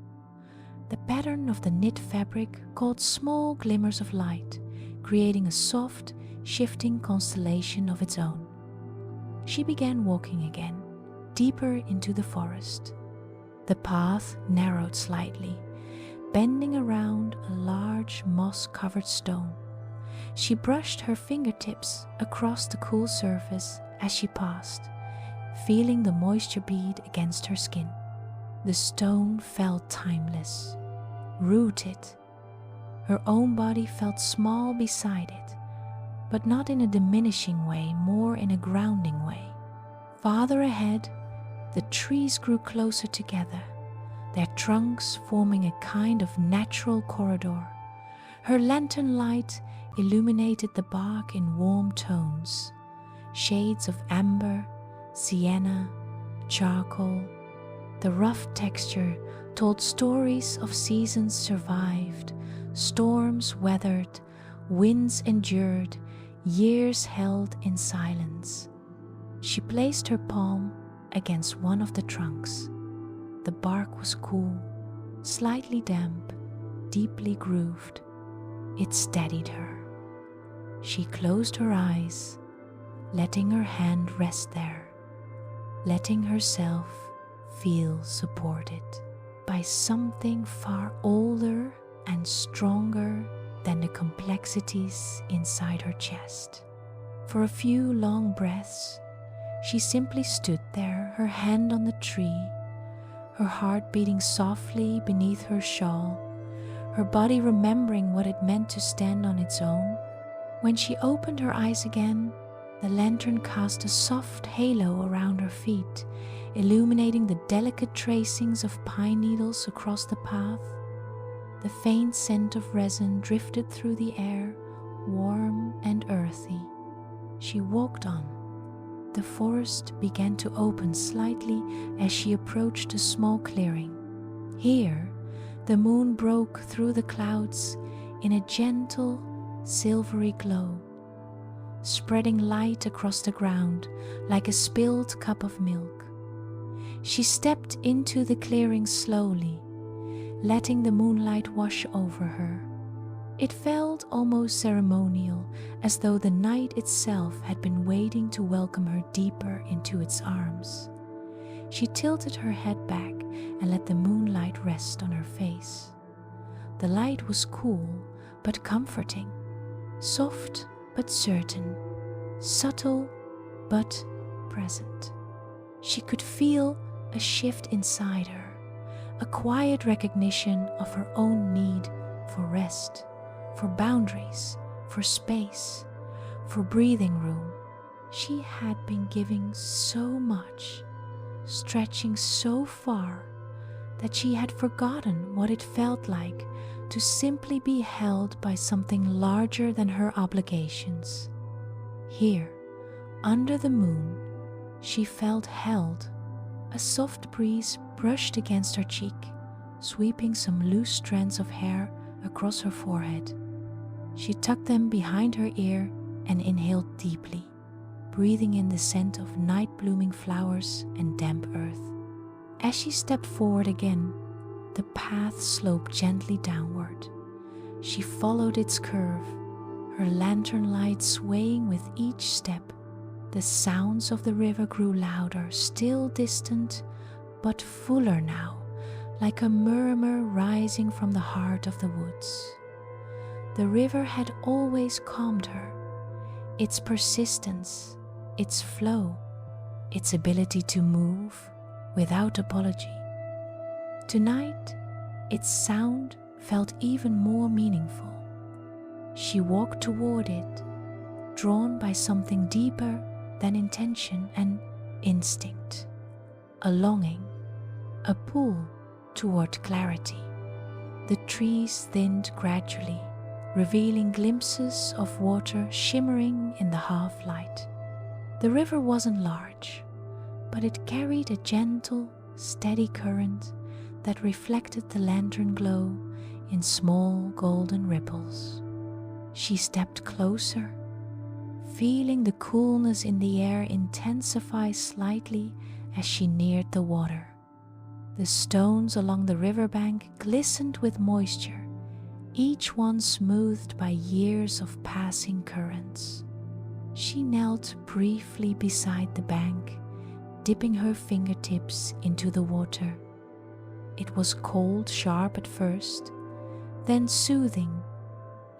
The pattern of the knit fabric caught small glimmers of light, creating a soft, shifting constellation of its own. She began walking again, deeper into the forest. The path narrowed slightly, bending around a large moss-covered stone. She brushed her fingertips across the cool surface as she passed, feeling the moisture bead against her skin. The stone felt timeless, rooted. Her own body felt small beside it, but not in a diminishing way, more in a grounding way. Farther ahead, the trees grew closer together, their trunks forming a kind of natural corridor. Her lantern light illuminated the bark in warm tones, shades of amber, sienna, charcoal. The rough texture told stories of seasons survived, storms weathered, winds endured, years held in silence. She placed her palm against one of the trunks. The bark was cool, slightly damp, deeply grooved. It steadied her. She closed her eyes, letting her hand rest there, letting herself feel supported by something far older and stronger than the complexities inside her chest. For a few long breaths, she simply stood there, her hand on the tree, her heart beating softly beneath her shawl, her body remembering what it meant to stand on its own. When she opened her eyes again, the lantern cast a soft halo around her feet, illuminating the delicate tracings of pine needles across the path. The faint scent of resin drifted through the air, warm and earthy. She walked on. The forest began to open slightly as she approached a small clearing. Here, the moon broke through the clouds in a gentle, silvery glow, spreading light across the ground like a spilled cup of milk. She stepped into the clearing slowly, letting the moonlight wash over her. It felt almost ceremonial, as though the night itself had been waiting to welcome her deeper into its arms. She tilted her head back and let the moonlight rest on her face. The light was cool but comforting, soft but certain, subtle but present. She could feel a shift inside her, a quiet recognition of her own need for rest, for boundaries, for space, for breathing room. She had been giving so much, stretching so far, that she had forgotten what it felt like to simply be held by something larger than her obligations. Here, under the moon, she felt held. A soft breeze brushed against her cheek, sweeping some loose strands of hair across her forehead. She tucked them behind her ear and inhaled deeply, breathing in the scent of night-blooming flowers and damp earth. As she stepped forward again, the path sloped gently downward. She followed its curve, her lantern light swaying with each step. The sounds of the river grew louder, still distant, but fuller now, like a murmur rising from the heart of the woods. The river had always calmed her. Its persistence, its flow, its ability to move without apology. Tonight, its sound felt even more meaningful. She walked toward it, drawn by something deeper than intention and instinct. A longing, a pull toward clarity. The trees thinned gradually, revealing glimpses of water shimmering in the half-light. The river wasn't large, but it carried a gentle, steady current that reflected the lantern glow in small golden ripples. She stepped closer, feeling the coolness in the air intensify slightly as she neared the water. The stones along the riverbank glistened with moisture, each one smoothed by years of passing currents. She knelt briefly beside the bank, dipping her fingertips into the water. It was cold, sharp at first, then soothing,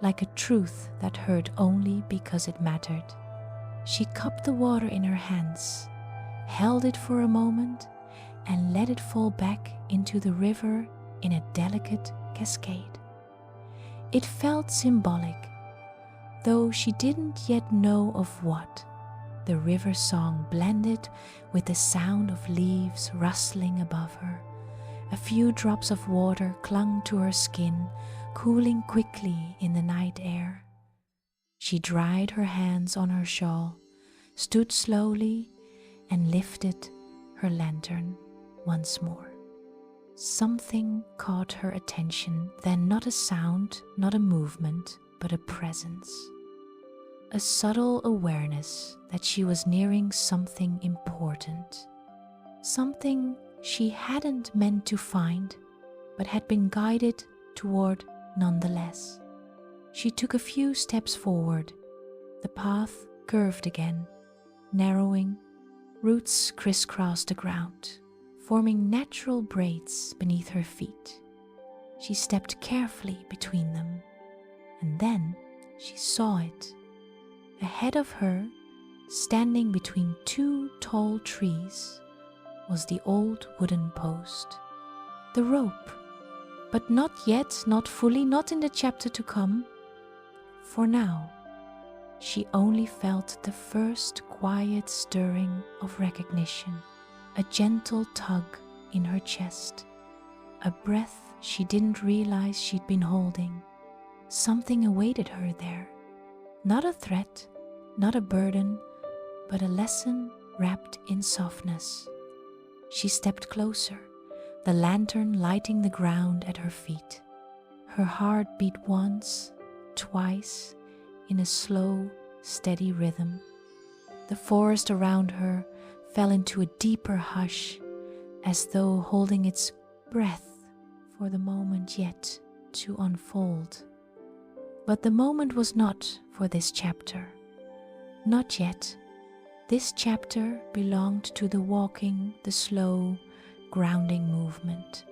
like a truth that hurt only because it mattered. She cupped the water in her hands, held it for a moment, and let it fall back into the river in a delicate cascade. It felt symbolic, though she didn't yet know of what. The river song blended with the sound of leaves rustling above her. A few drops of water clung to her skin, cooling quickly in the night air. She dried her hands on her shawl, stood slowly, and lifted her lantern once more. Something caught her attention, then not a sound, not a movement, but a presence. A subtle awareness that she was nearing something important. Something she hadn't meant to find, but had been guided toward nonetheless. She took a few steps forward. The path curved again, narrowing. Roots crisscrossed the ground, forming natural braids beneath her feet. She stepped carefully between them, and then she saw it. Ahead of her, standing between two tall trees, was the old wooden post. The rope, but not yet, not fully, not in the chapter to come. For now, she only felt the first quiet stirring of recognition, a gentle tug in her chest, a breath she didn't realize she'd been holding. Something awaited her there. Not a threat, not a burden, but a lesson wrapped in softness. She stepped closer, the lantern lighting the ground at her feet. Her heart beat once, twice, in a slow, steady rhythm. The forest around her fell into a deeper hush, as though holding its breath for the moment yet to unfold. But the moment was not for this chapter. Not yet. This chapter belonged to the walking, the slow, grounding movement,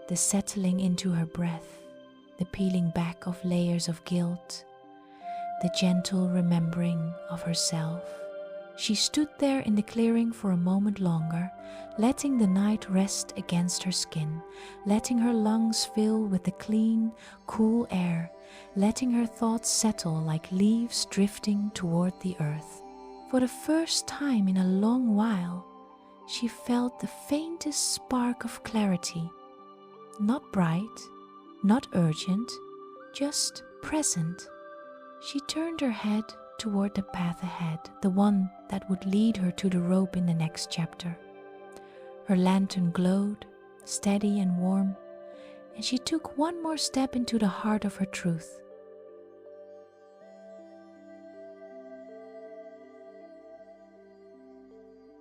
the settling into her breath, the peeling back of layers of guilt, the gentle remembering of herself. She stood there in the clearing for a moment longer, letting the night rest against her skin, letting her lungs fill with the clean, cool air, letting her thoughts settle like leaves drifting toward the earth. For the first time in a long while, she felt the faintest spark of clarity. Not bright, not urgent, just present. She turned her head toward the path ahead, the one that would lead her to the rope in the next chapter. Her lantern glowed, steady and warm, and she took one more step into the heart of her truth.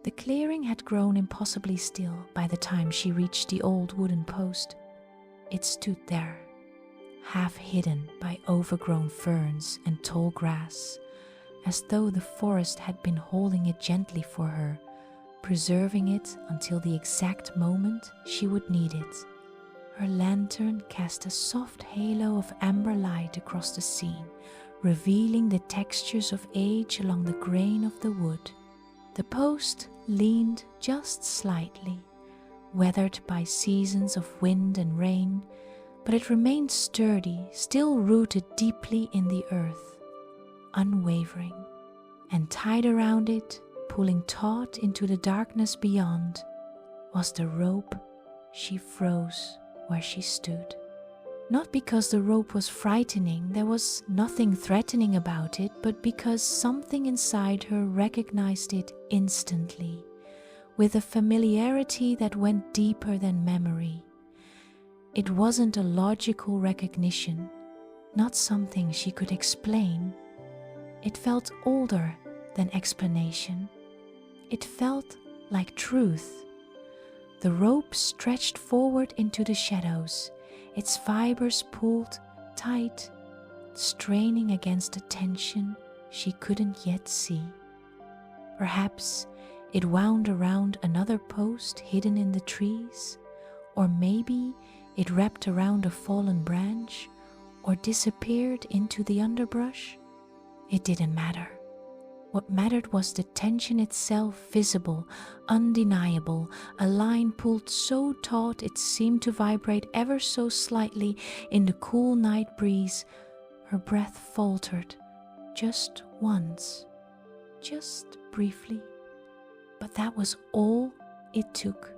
The clearing had grown impossibly still by the time she reached the old wooden post. It stood there, half hidden by overgrown ferns and tall grass, as though the forest had been holding it gently for her, preserving it until the exact moment she would need it. Her lantern cast a soft halo of amber light across the scene, revealing the textures of age along the grain of the wood. The post leaned just slightly, weathered by seasons of wind and rain, but it remained sturdy, still rooted deeply in the earth, unwavering, and tied around it, pulling taut into the darkness beyond, was the rope. She froze where she stood. Not because the rope was frightening, there was nothing threatening about it, but because something inside her recognized it instantly, with a familiarity that went deeper than memory. It wasn't a logical recognition, not something she could explain. It felt older than explanation. It felt like truth. The rope stretched forward into the shadows, its fibers pulled tight, straining against a tension she couldn't yet see. Perhaps it wound around another post hidden in the trees, or maybe it wrapped around a fallen branch or disappeared into the underbrush. It didn't matter. What mattered was the tension itself, visible, undeniable, a line pulled so taut it seemed to vibrate ever so slightly in the cool night breeze. Her breath faltered, just once, just briefly. But that was all it took,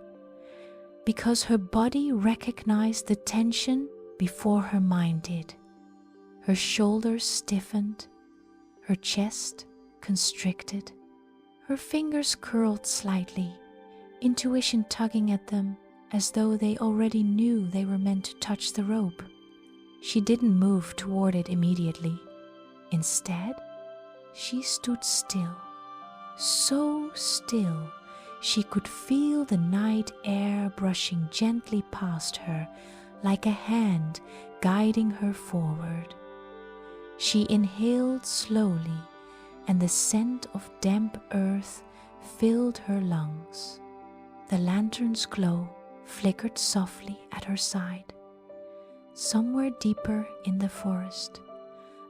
because her body recognized the tension before her mind did. Her shoulders stiffened, her chest constricted, her fingers curled slightly, intuition tugging at them as though they already knew they were meant to touch the rope. She didn't move toward it immediately. Instead, she stood still, so still she could feel the night air brushing gently past her like a hand guiding her forward. She inhaled slowly, and the scent of damp earth filled her lungs. The lantern's glow flickered softly at her side. Somewhere deeper in the forest,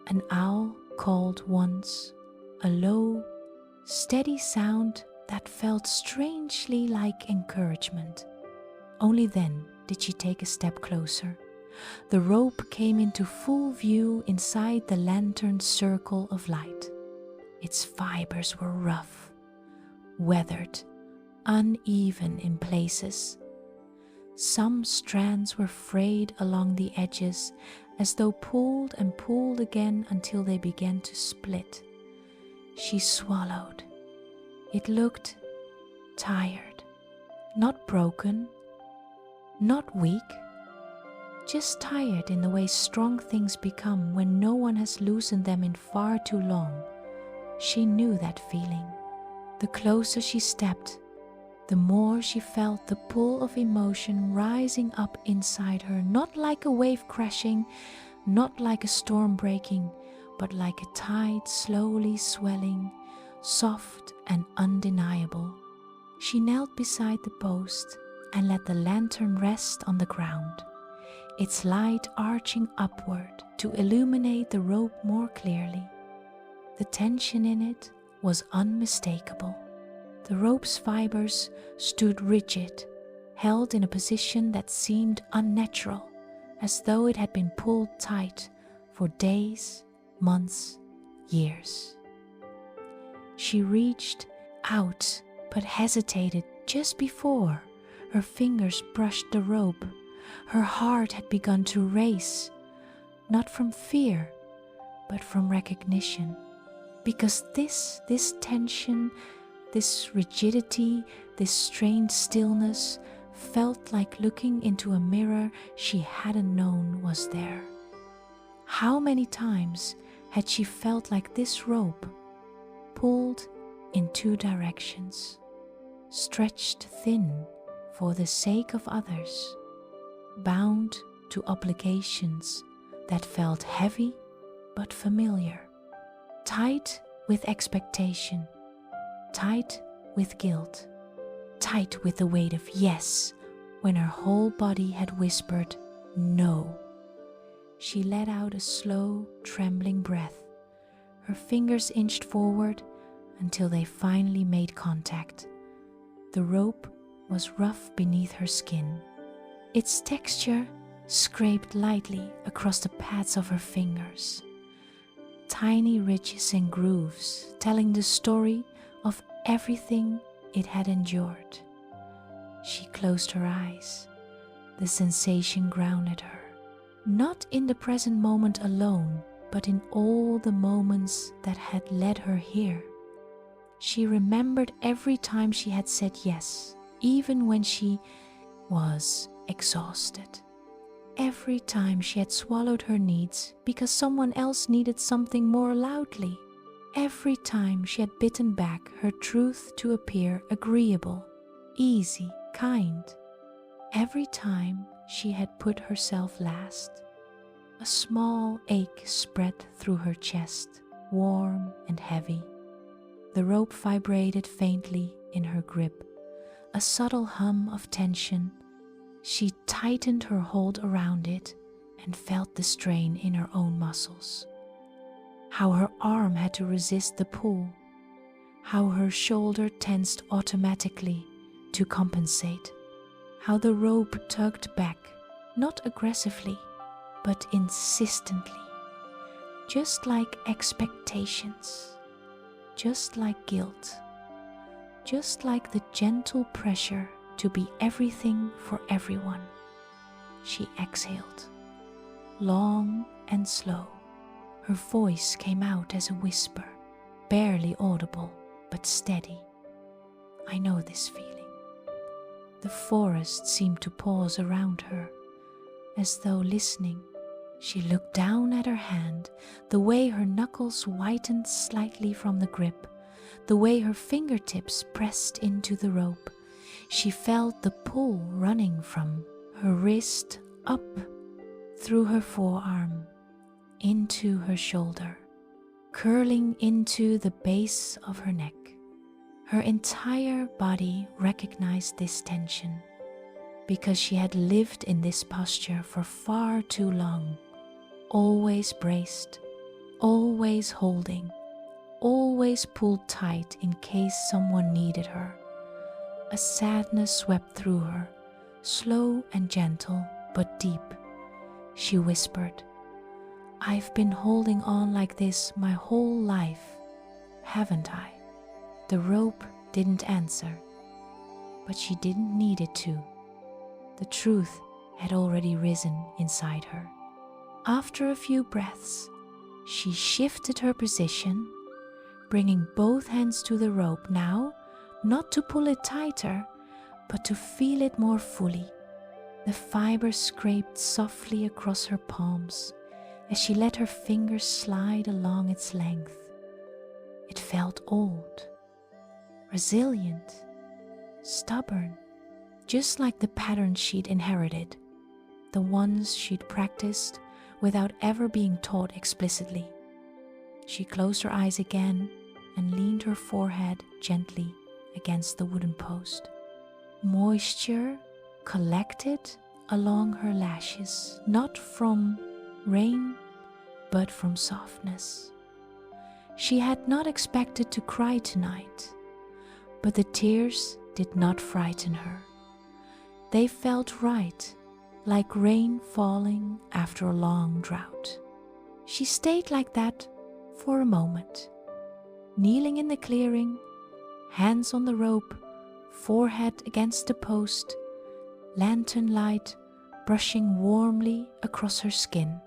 an owl called once, a low, steady sound that felt strangely like encouragement. Only then did she take a step closer. The rope came into full view inside the lantern's circle of light. Its fibers were rough, weathered, uneven in places. Some strands were frayed along the edges, as though pulled and pulled again until they began to split. She swallowed. It looked tired, not broken, not weak, just tired in the way strong things become when no one has loosened them in far too long. She knew that feeling. The closer she stepped, the more she felt the pull of emotion rising up inside her, not like a wave crashing, not like a storm breaking, but like a tide slowly swelling, soft and undeniable. She knelt beside the post and let the lantern rest on the ground, its light arching upward to illuminate the rope more clearly. The tension in it was unmistakable. The rope's fibers stood rigid, held in a position that seemed unnatural, as though it had been pulled tight for days, months, years. She reached out but hesitated just before her fingers brushed the rope. Her heart had begun to race, not from fear, but from recognition. Because this tension, this rigidity, this strained stillness felt like looking into a mirror she hadn't known was there. How many times had she felt like this rope, pulled in two directions, stretched thin for the sake of others, bound to obligations that felt heavy but familiar, tight with expectation, tight with guilt, tight with the weight of yes when her whole body had whispered no. She let out a slow, trembling breath. Her fingers inched forward until they finally made contact. The rope was rough beneath her skin. Its texture scraped lightly across the pads of her fingers. Tiny ridges and grooves telling the story of everything it had endured. She closed her eyes. The sensation grounded her, not in the present moment alone, but in all the moments that had led her here. She remembered every time she had said yes, even when she was exhausted. Every time she had swallowed her needs because someone else needed something more loudly. Every time she had bitten back her truth to appear agreeable, easy, kind. Every time she had put herself last. A small ache spread through her chest, warm and heavy. The rope vibrated faintly in her grip, a subtle hum of tension. She tightened her hold around it and felt the strain in her own muscles. How her arm had to resist the pull, how her shoulder tensed automatically to compensate, how the rope tugged back, not aggressively, but insistently, just like expectations, just like guilt, just like the gentle pressure to be everything for everyone. She exhaled, long and slow. Her voice came out as a whisper, barely audible, but steady. I know this feeling. The forest seemed to pause around her, as though listening. She looked down at her hand, the way her knuckles whitened slightly from the grip, the way her fingertips pressed into the rope. She felt the pull running from her wrist up through her forearm, into her shoulder, curling into the base of her neck. Her entire body recognized this tension because she had lived in this posture for far too long, always braced, always holding, always pulled tight in case someone needed her. A sadness swept through her, slow and gentle, but deep. She whispered, "I've been holding on like this my whole life, haven't I?" The rope didn't answer, but she didn't need it to. The truth had already risen inside her. After a few breaths, she shifted her position, bringing both hands to the rope now, not to pull it tighter, but to feel it more fully. The fiber scraped softly across her palms as she let her fingers slide along its length. It felt old, resilient, stubborn, just like the patterns she'd inherited, the ones she'd practiced without ever being taught explicitly. She closed her eyes again and leaned her forehead gently against the wooden post. Moisture collected along her lashes, not from rain, but from softness. She had not expected to cry tonight, but the tears did not frighten her. They felt right, like rain falling after a long drought. She stayed like that for a moment, kneeling in the clearing, hands on the rope, forehead against the post, lantern light brushing warmly across her skin.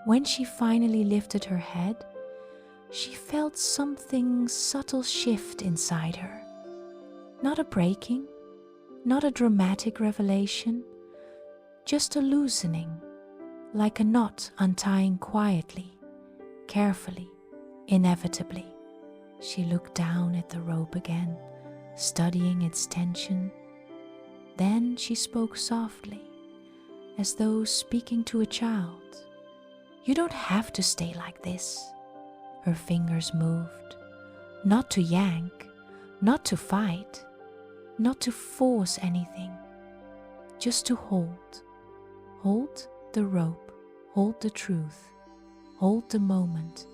When she finally lifted her head, she felt something subtle shift inside her. Not a breaking, Not a dramatic revelation, just a loosening, like a knot untying quietly, carefully, inevitably. She looked down at the rope again, studying its tension. Then she spoke softly, as though speaking to a child. "You don't have to stay like this." Her fingers moved, not to yank, not to fight, not to force anything, just to hold. Hold the rope, hold the truth, hold the moment.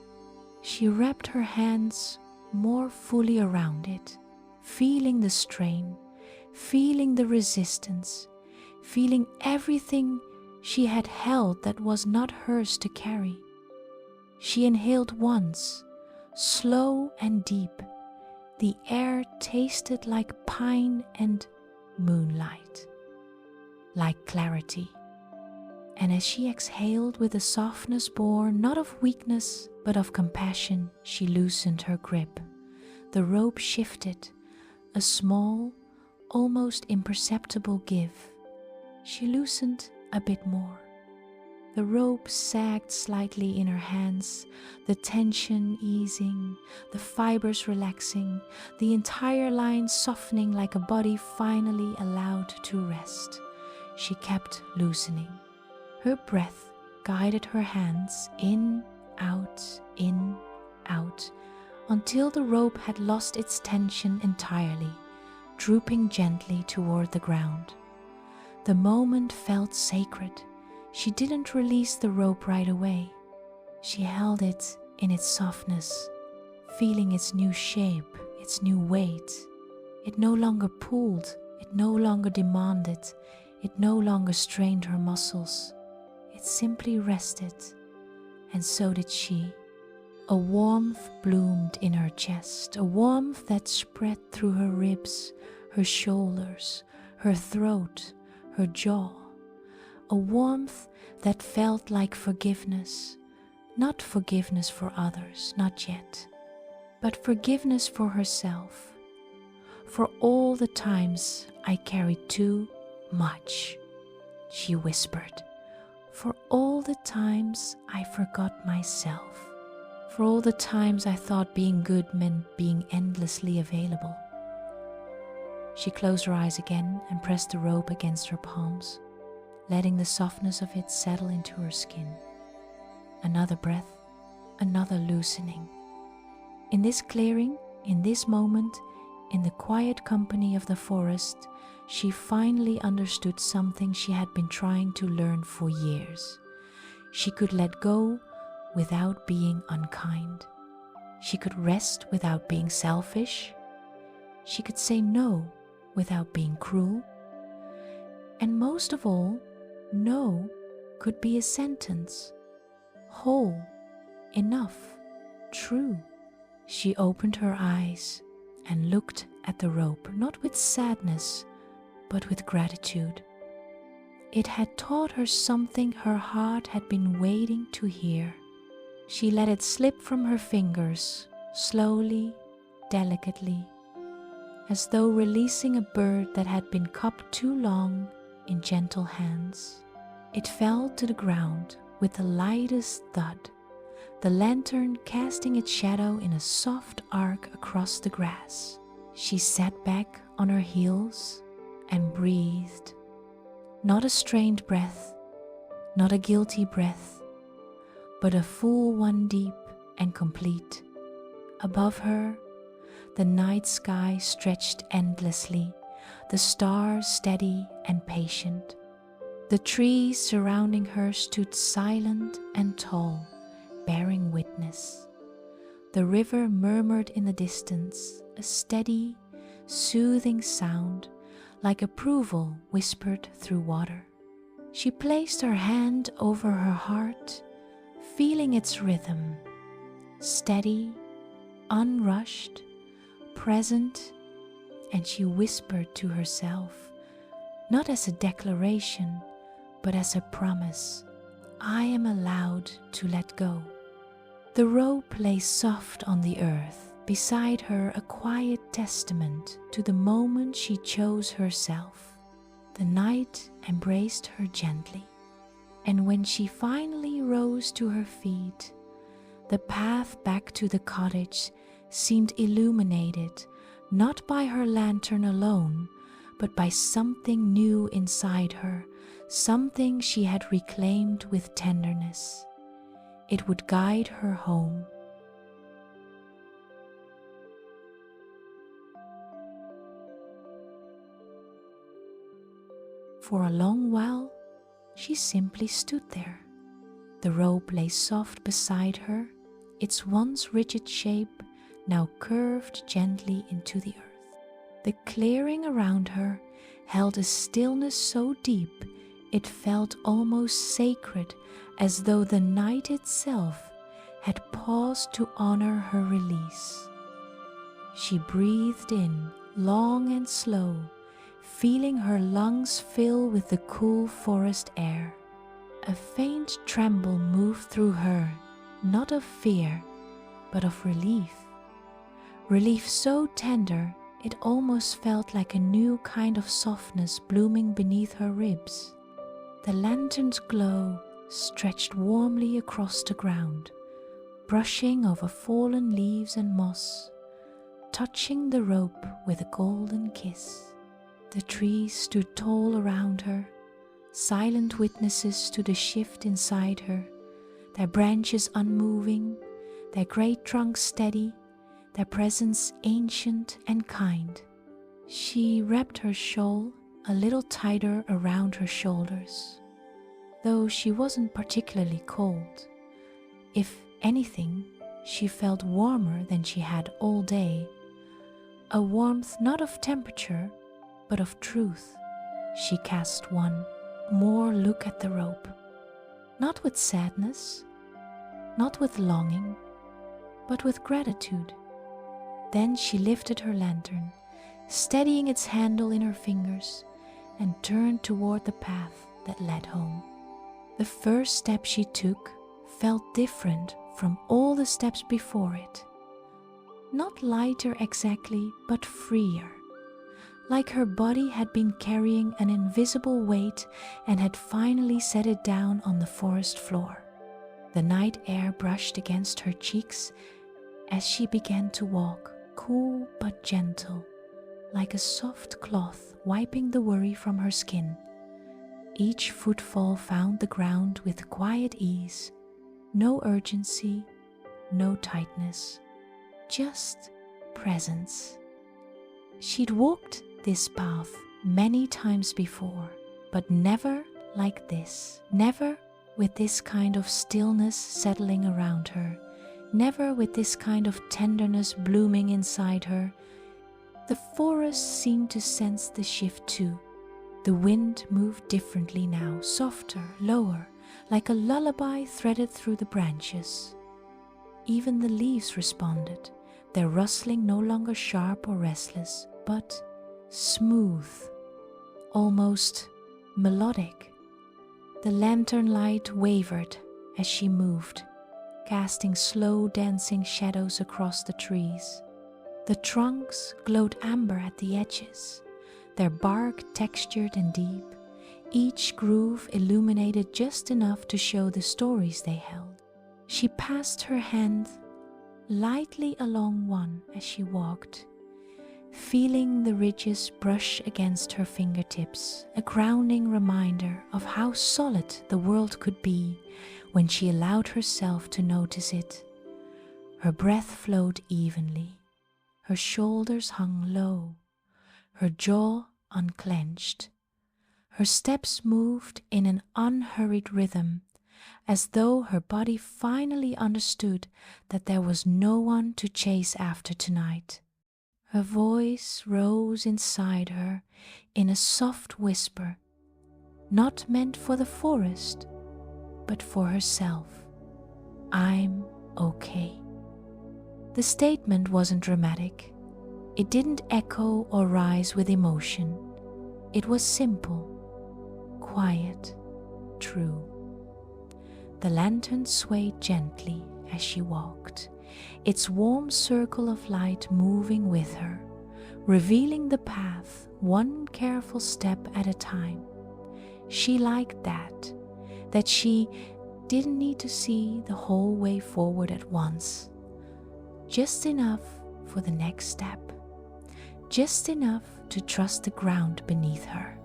She wrapped her hands more fully around it, feeling the strain, feeling the resistance, feeling everything she had held that was not hers to carry. She inhaled once, slow and deep. The air tasted like pine and moonlight, like clarity. And as she exhaled with a softness born not of weakness but of compassion, she loosened her grip. The rope shifted, a small, almost imperceptible give. She loosened a bit more. The rope sagged slightly in her hands, the tension easing, the fibers relaxing, the entire line softening like a body finally allowed to rest. She kept loosening. Her breath guided her hands in, out, until the rope had lost its tension entirely, drooping gently toward the ground. The moment felt sacred. She didn't release the rope right away. She held it in its softness, feeling its new shape, its new weight. It no longer pulled, it no longer demanded, it no longer strained her muscles. It simply rested, and so did she. A warmth bloomed in her chest, a warmth that spread through her ribs, her shoulders, her throat, her jaw. A warmth that felt like forgiveness, not forgiveness for others, not yet, but forgiveness for herself, for all the times I carried too much, she whispered, for all the times I forgot myself, for all the times I thought being good meant being endlessly available. She closed her eyes again and pressed the rope against her palms, letting the softness of it settle into her skin. Another breath, another loosening. In this clearing, in this moment, in the quiet company of the forest, she finally understood something she had been trying to learn for years. She could let go without being unkind. She could rest without being selfish. She could say no without being cruel. And most of all, no could be a sentence. Whole, enough, true. She opened her eyes and looked at the rope, not with sadness, but with gratitude. It had taught her something her heart had been waiting to hear. She let it slip from her fingers, slowly, delicately, as though releasing a bird that had been cupped too long in gentle hands. It fell to the ground with the lightest thud, the lantern casting its shadow in a soft arc across the grass. She sat back on her heels and breathed. Not a strained breath, not a guilty breath, but a full one, deep and complete. Above her, the night sky stretched endlessly, the stars steady and patient. The trees surrounding her stood silent and tall, bearing witness. The river murmured in the distance, a steady, soothing sound, like approval whispered through water. She placed her hand over her heart, feeling its rhythm, steady, unrushed, present, and she whispered to herself, not as a declaration, but as a promise, I am allowed to let go. The rope lay soft on the earth beside her a quiet testament to the moment she chose herself. The night embraced her gently, and when she finally rose to her feet, the path back to the cottage seemed illuminated not by her lantern alone, but by something new inside her, something she had reclaimed with tenderness. It would guide her home. For a long while, she simply stood there. The rope lay soft beside her, its once rigid shape now curved gently into the earth. The clearing around her held a stillness so deep it felt almost sacred, as though the night itself had paused to honor her release. She breathed in, long and slow, feeling her lungs fill with the cool forest air. A faint tremble moved through her, not of fear, but of relief. Relief so tender it almost felt like a new kind of softness blooming beneath her ribs. The lantern's glow stretched warmly across the ground, brushing over fallen leaves and moss, touching the rope with a golden kiss. The trees stood tall around her, silent witnesses to the shift inside her, their branches unmoving, their great trunks steady, their presence ancient and kind. She wrapped her shawl a little tighter around her shoulders, though she wasn't particularly cold. If anything, she felt warmer than she had all day, a warmth not of temperature, but of truth. She cast one more look at the rope, not with sadness, not with longing, but with gratitude. Then she lifted her lantern, steadying its handle in her fingers, and turned toward the path that led home. The first step she took felt different from all the steps before it. Not lighter exactly, but freer, like her body had been carrying an invisible weight and had finally set it down on the forest floor. The night air brushed against her cheeks as she began to walk, cool but gentle, like a soft cloth wiping the worry from her skin. Each footfall found the ground with quiet ease, no urgency, no tightness, just presence. She'd walked this path many times before, but never like this, never with this kind of stillness settling around her, never with this kind of tenderness blooming inside her. The forest seemed to sense the shift too. The wind moved differently now, softer, lower, like a lullaby threaded through the branches. Even the leaves responded, their rustling no longer sharp or restless, but smooth, almost melodic. The lantern light wavered as she moved, casting slow dancing shadows across the trees. The trunks glowed amber at the edges, their bark textured and deep, each groove illuminated just enough to show the stories they held. She passed her hand lightly along one as she walked, feeling the ridges brush against her fingertips, a grounding reminder of how solid the world could be when she allowed herself to notice it. Her breath flowed evenly, her shoulders hung low, her jaw unclenched. Her steps moved in an unhurried rhythm, as though her body finally understood that there was no one to chase after tonight. Her voice rose inside her in a soft whisper, not meant for the forest, but for herself. I'm okay. The statement wasn't dramatic. It didn't echo or rise with emotion. It was simple, quiet, true. The lantern swayed gently as she walked, its warm circle of light moving with her, revealing the path one careful step at a time. She liked that she didn't need to see the whole way forward at once. Just enough for the next step. Just enough to trust the ground beneath her.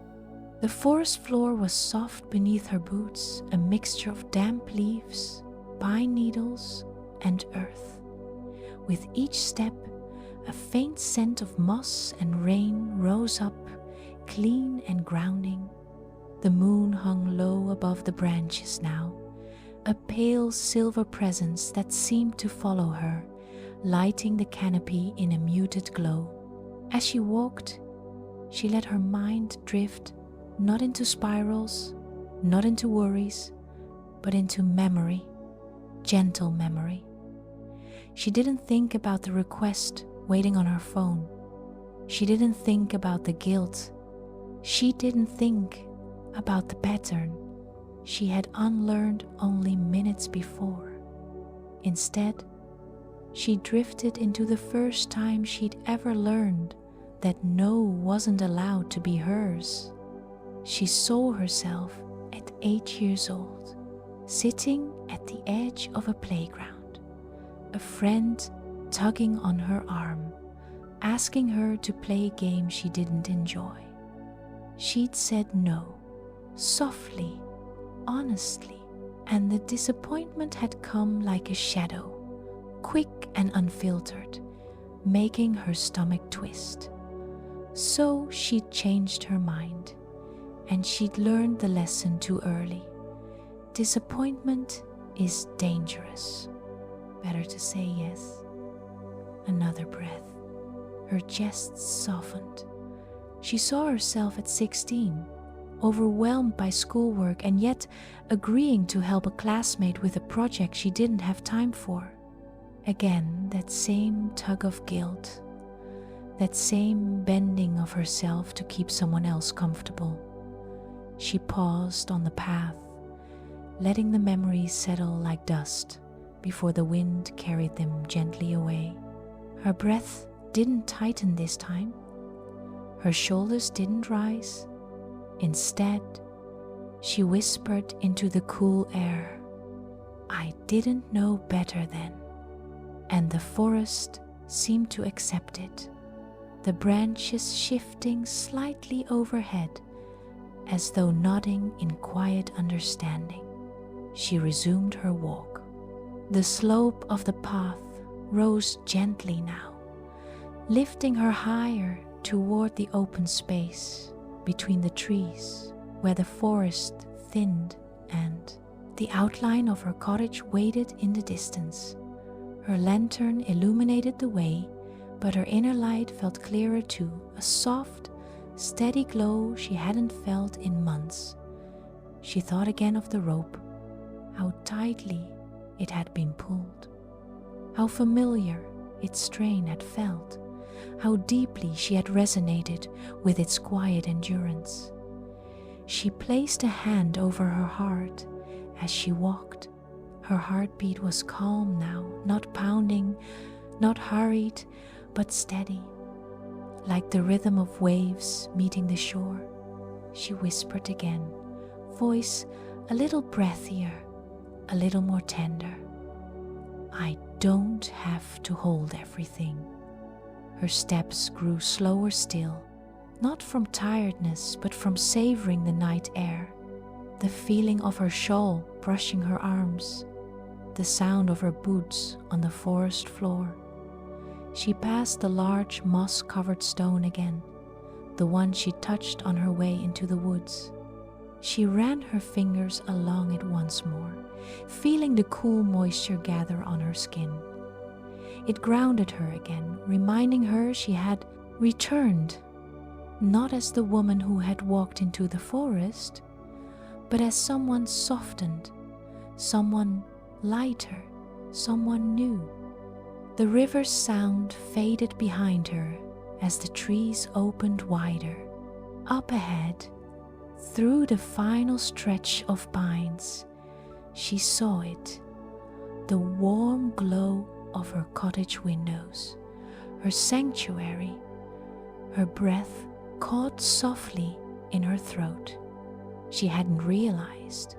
The forest floor was soft beneath her boots, a mixture of damp leaves, pine needles, and earth. With each step, a faint scent of moss and rain rose up, clean and grounding. The moon hung low above the branches now, a pale silver presence that seemed to follow her, lighting the canopy in a muted glow. As she walked, she let her mind drift not into spirals, not into worries, but into memory, gentle memory. She didn't think about the request waiting on her phone. She didn't think about the guilt. She didn't think about the pattern she had unlearned only minutes before. Instead, she drifted into the first time she'd ever learned that no wasn't allowed to be hers. She saw herself at 8 years old, sitting at the edge of a playground, a friend tugging on her arm, asking her to play a game she didn't enjoy. She'd said no, softly, honestly, and the disappointment had come like a shadow, quick and unfiltered, making her stomach twist. So she'd changed her mind, and she'd learned the lesson too early. Disappointment is dangerous. Better to say yes. Another breath. Her chest softened. She saw herself at 16, overwhelmed by schoolwork and yet agreeing to help a classmate with a project she didn't have time for. Again, that same tug of guilt, that same bending of herself to keep someone else comfortable. She paused on the path, letting the memories settle like dust before the wind carried them gently away. Her breath didn't tighten this time. Her shoulders didn't rise. Instead, she whispered into the cool air, "I didn't know better then." And the forest seemed to accept it, the branches shifting slightly overhead, as though nodding in quiet understanding. She resumed her walk. The slope of the path rose gently now, lifting her higher toward the open space between the trees where the forest thinned and the outline of her cottage waited in the distance. Her lantern illuminated the way, but her inner light felt clearer too, a soft, steady glow she hadn't felt in months. She thought again of the rope, how tightly it had been pulled, how familiar its strain had felt, how deeply she had resonated with its quiet endurance. She placed a hand over her heart as she walked. Her heartbeat was calm now, not pounding, not hurried, but steady, like the rhythm of waves meeting the shore. She whispered again, voice a little breathier, a little more tender. "I don't have to hold everything." Her steps grew slower still, not from tiredness, but from savoring the night air, the feeling of her shawl brushing her arms, the sound of her boots on the forest floor. She passed the large moss-covered stone again, the one she touched on her way into the woods. She ran her fingers along it once more, feeling the cool moisture gather on her skin. It grounded her again, reminding her she had returned, not as the woman who had walked into the forest, but as someone softened, someone lighter, someone new. The river's sound faded behind her as the trees opened wider. Up ahead, through the final stretch of pines, she saw it, the warm glow of her cottage windows, her sanctuary, her breath caught softly in her throat. She hadn't realized,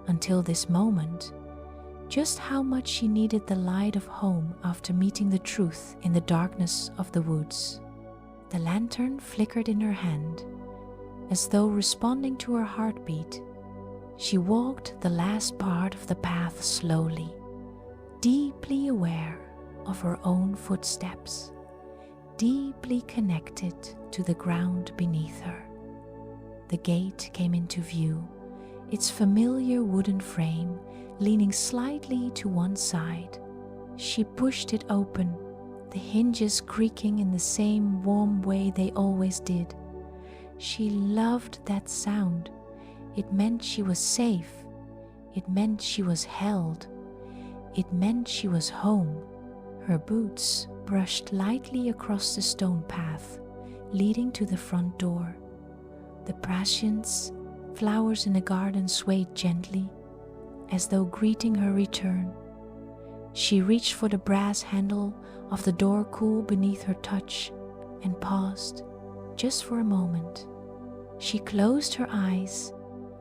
until this moment, just how much she needed the light of home after meeting the truth in the darkness of the woods. The lantern flickered in her hand, as though responding to her heartbeat. She walked the last part of the path slowly, deeply aware of her own footsteps, deeply connected to the ground beneath her. The gate came into view, its familiar wooden frame leaning slightly to one side. She pushed it open, the hinges creaking in the same warm way they always did. She loved that sound. It meant she was safe. It meant she was held. It meant she was home. Her boots brushed lightly across the stone path leading to the front door. The prescience flowers in the garden swayed gently, as though greeting her return. She reached for the brass handle of the door cool beneath her touch and paused, just for a moment. She closed her eyes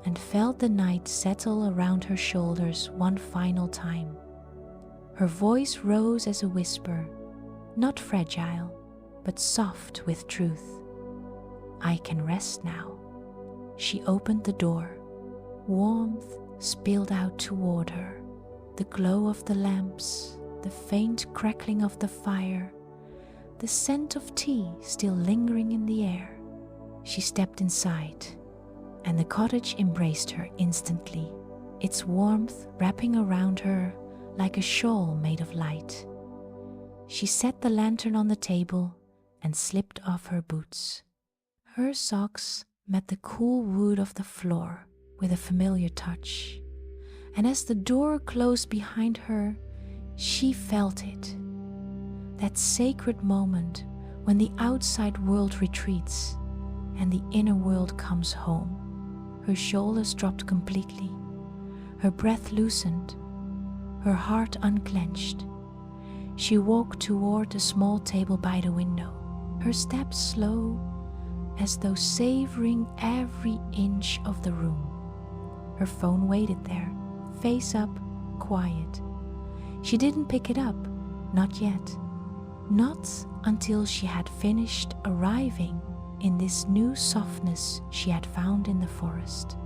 and felt the night settle around her shoulders one final time. Her voice rose as a whisper, not fragile, but soft with truth. I can rest now. She opened the door. Warmth spilled out toward her. The glow of the lamps, the faint crackling of the fire, the scent of tea still lingering in the air. She stepped inside, and the cottage embraced her instantly, its warmth wrapping around her like a shawl made of light. She set the lantern on the table and slipped off her boots. Her socks met the cool wood of the floor with a familiar touch, and as the door closed behind her, she felt it. That sacred moment when the outside world retreats and the inner world comes home. Her shoulders dropped completely, her breath loosened, her heart unclenched. She walked toward the small table by the window, her steps slow, as though savoring every inch of the room. Her phone waited there, face up, quiet. She didn't pick it up, not yet. Not until she had finished arriving in this new softness she had found in the forest.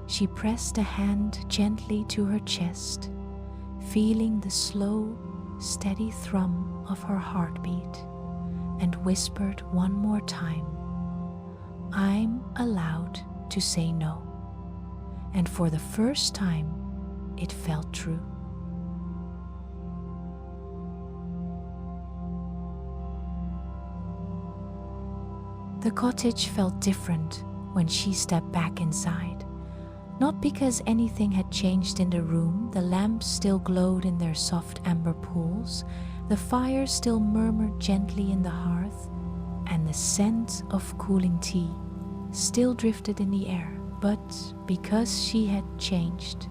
She pressed a hand gently to her chest, feeling the slow, steady thrum of her heartbeat, and whispered one more time, I'm allowed to say no. And for the first time, it felt true. The cottage felt different when she stepped back inside. Not because anything had changed in the room, the lamps still glowed in their soft amber pools, the fire still murmured gently in the hearth, and the scent of cooling tea still drifted in the air, but because she had changed.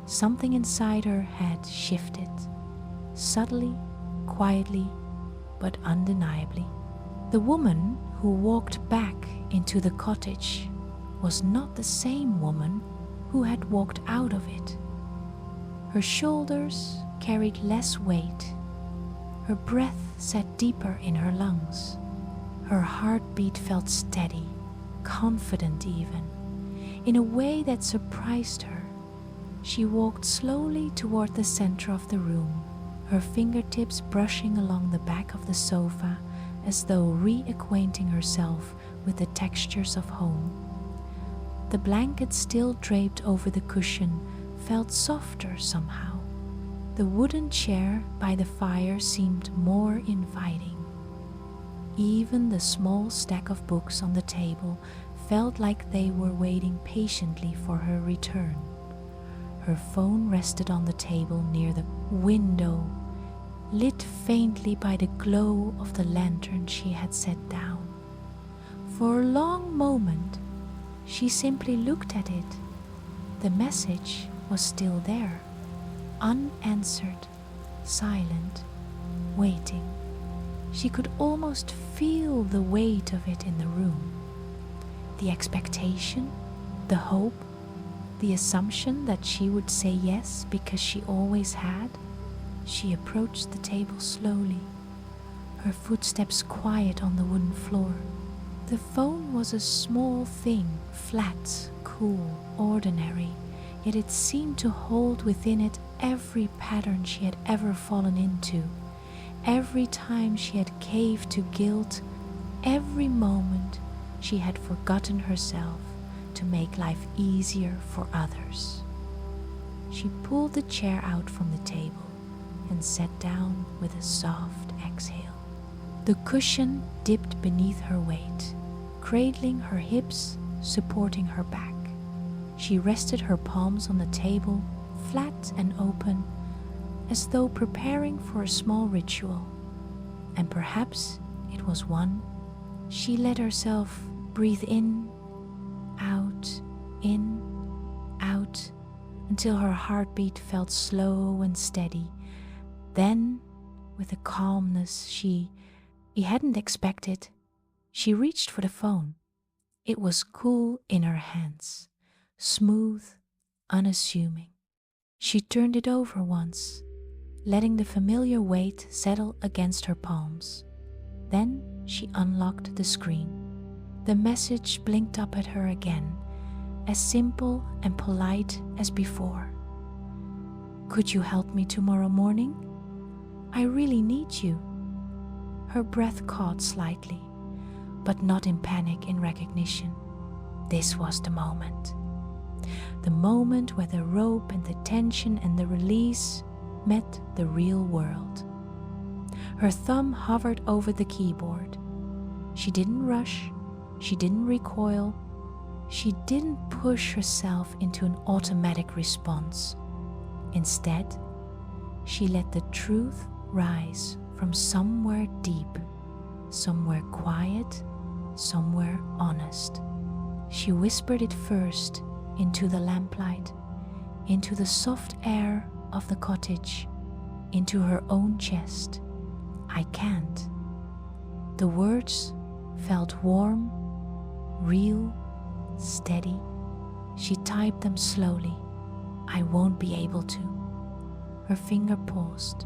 Something inside her had shifted, subtly, quietly, but undeniably. The woman who walked back into the cottage was not the same woman who had walked out of it. Her shoulders carried less weight. Her breath sat deeper in her lungs. Her heartbeat felt steady, confident even, in a way that surprised her. She walked slowly toward the center of the room, her fingertips brushing along the back of the sofa as though reacquainting herself with the textures of home. The blanket still draped over the cushion felt softer somehow. The wooden chair by the fire seemed more inviting. Even the small stack of books on the table felt like they were waiting patiently for her return. Her phone rested on the table near the window, lit faintly by the glow of the lantern she had set down. For a long moment, she simply looked at it. The message was still there, unanswered, silent, waiting. She could almost feel the weight of it in the room. The expectation, the hope, the assumption that she would say yes because she always had. She approached the table slowly, her footsteps quiet on the wooden floor. The phone was a small thing, flat, cool, ordinary, yet it seemed to hold within it every pattern she had ever fallen into, every time she had caved to guilt, every moment she had forgotten herself to make life easier for others. She pulled the chair out from the table and sat down with a soft exhale. The cushion dipped beneath her weight, cradling her hips, supporting her back. She rested her palms on the table, flat and open, as though preparing for a small ritual. And perhaps it was one. She let herself breathe in, out, until her heartbeat felt slow and steady. Then, with a calmness he hadn't expected, she reached for the phone. It was cool in her hands, smooth, unassuming. She turned it over once, letting the familiar weight settle against her palms. Then she unlocked the screen. The message blinked up at her again, as simple and polite as before. "Could you help me tomorrow morning? I really need you." Her breath caught slightly, but not in panic, in recognition. This was the moment. The moment where the rope and the tension and the release met the real world. Her thumb hovered over the keyboard. She didn't rush, she didn't recoil, she didn't push herself into an automatic response. Instead, she let the truth rise from somewhere deep, somewhere quiet, somewhere honest. She whispered it first into the lamplight, into the soft air of the cottage, into her own chest. "I can't." The words felt warm, real, steady. She typed them slowly. "I won't be able to." Her finger paused,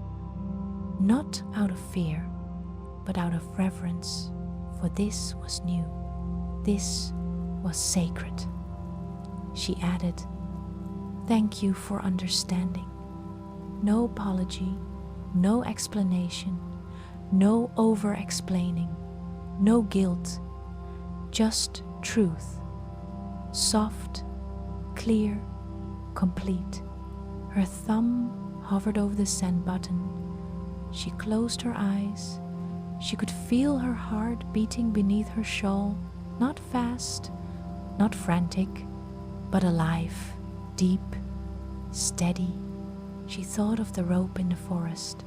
not out of fear, but out of reverence, for this was new. This was sacred. She added, "Thank you for understanding." No apology, no explanation, no over-explaining, no guilt, just truth. Soft, clear, complete. Her thumb hovered over the send button. She closed her eyes. She could feel her heart beating beneath her shawl, not fast, not frantic, but alive, deep, steady. She thought of the rope in the forest,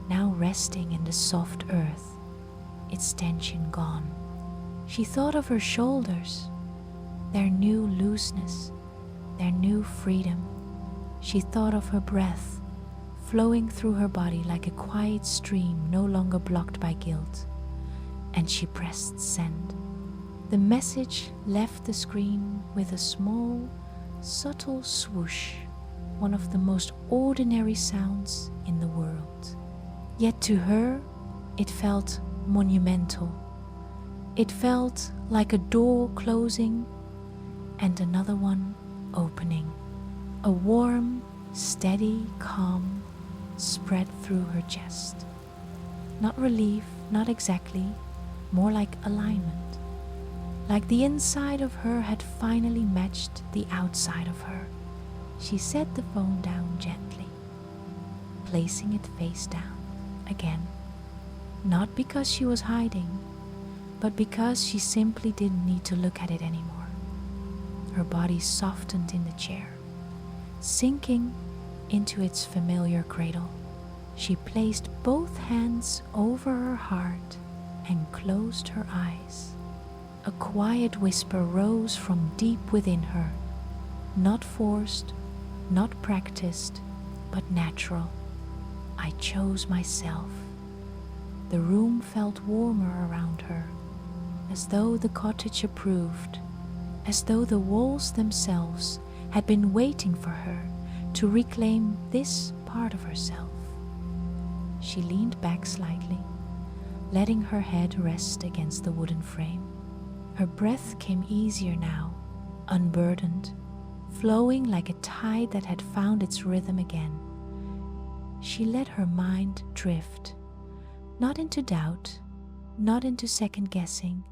now resting in the soft earth, its tension gone. She thought of her shoulders, their new looseness, their new freedom. She thought of her breath, flowing through her body like a quiet stream no longer blocked by guilt. And she pressed send. The message left the screen with a small, subtle swoosh, one of the most ordinary sounds in the world. Yet to her, it felt monumental. It felt like a door closing and another one opening. A warm, steady calm spread through her chest. Not relief, not exactly, more like alignment. Like the inside of her had finally matched the outside of her. She set the phone down gently, placing it face down again. Not because she was hiding, but because she simply didn't need to look at it anymore. Her body softened in the chair, sinking into its familiar cradle. She placed both hands over her heart and closed her eyes. A quiet whisper rose from deep within her, not forced, not practiced, but natural. "I chose myself. The room felt warmer around her, as though the cottage approved, as though the walls themselves had been waiting for her to reclaim this part of herself. She leaned back slightly, letting her head rest against the wooden frame. Her breath came easier now, unburdened, flowing like a tide that had found its rhythm again. She let her mind drift, not into doubt, not into second-guessing,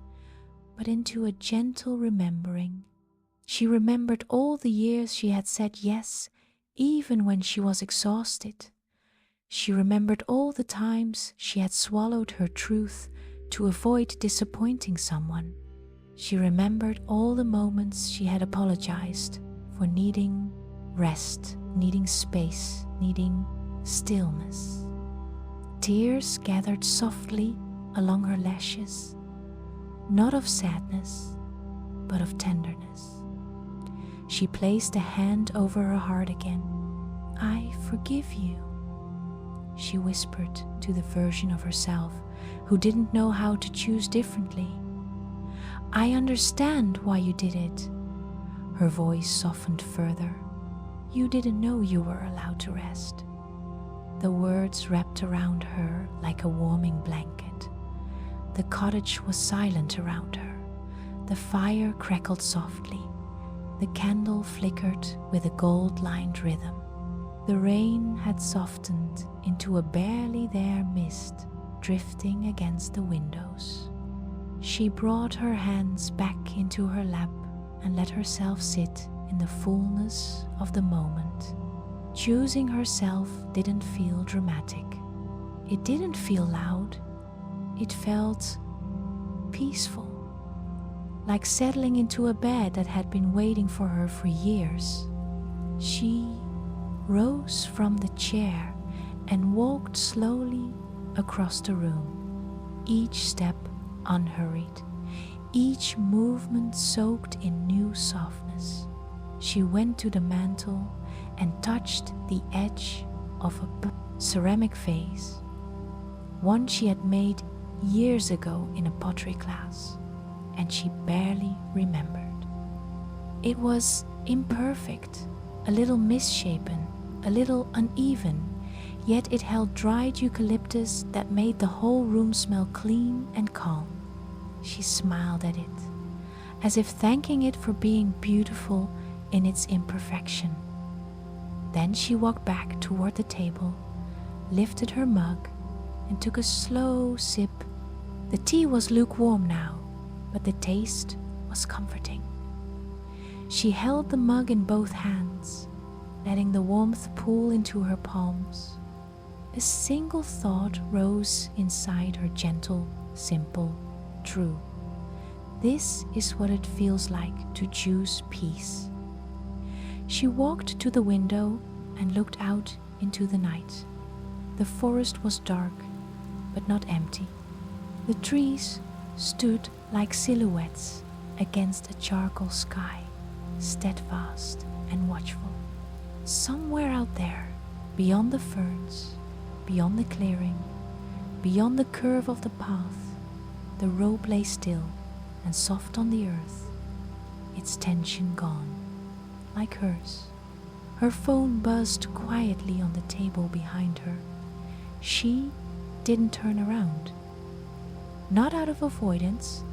but into a gentle remembering. She remembered all the years she had said yes, even when she was exhausted. She remembered all the times she had swallowed her truth to avoid disappointing someone. She remembered all the moments she had apologized for needing rest, needing space, needing stillness. Tears gathered softly along her lashes, not of sadness, but of tenderness. She placed a hand over her heart again. "I forgive you," she whispered to the version of herself who didn't know how to choose differently. "I understand why you did it." Her voice softened further. "You didn't know you were allowed to rest." The words wrapped around her like a warming blanket. The cottage was silent around her. The fire crackled softly. The candle flickered with a gold-lined rhythm. The rain had softened into a barely there mist drifting against the windows. She brought her hands back into her lap and let herself sit in the fullness of the moment. Choosing herself didn't feel dramatic. It didn't feel loud. It felt peaceful, like settling into a bed that had been waiting for her for years. She rose from the chair and walked slowly across the room, each step unhurried, each movement soaked in new softness. She went to the mantel and touched the edge of a ceramic vase, one she had made years ago in a pottery class, and she barely remembered. It was imperfect, a little misshapen, a little uneven, yet it held dried eucalyptus that made the whole room smell clean and calm. She smiled at it, as if thanking it for being beautiful in its imperfection. Then she walked back toward the table, lifted her mug, and took a slow sip. The tea was lukewarm now, but the taste was comforting. She held the mug in both hands, letting the warmth pool into her palms. A single thought rose inside her, gentle, simple, true. This is what it feels like to choose peace. She walked to the window and looked out into the night. The forest was dark, but not empty. The trees stood like silhouettes against a charcoal sky, steadfast and watchful. Somewhere out there, beyond the ferns, beyond the clearing, beyond the curve of the path, the robe lay still and soft on the earth, its tension gone, like hers. Her phone buzzed quietly on the table behind her. She didn't turn around. Not out of avoidance,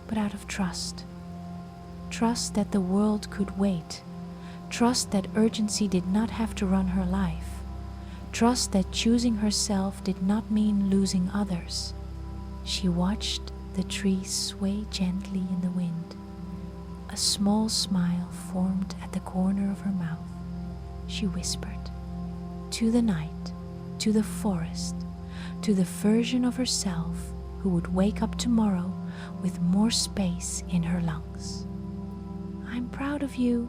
but out of trust. Trust that the world could wait. Trust that urgency did not have to run her life. Trust that choosing herself did not mean losing others. She watched the trees sway gently in the wind. A small smile formed at the corner of her mouth. She whispered, to the night, to the forest, to the version of herself who would wake up tomorrow with more space in her lungs. "I'm proud of you."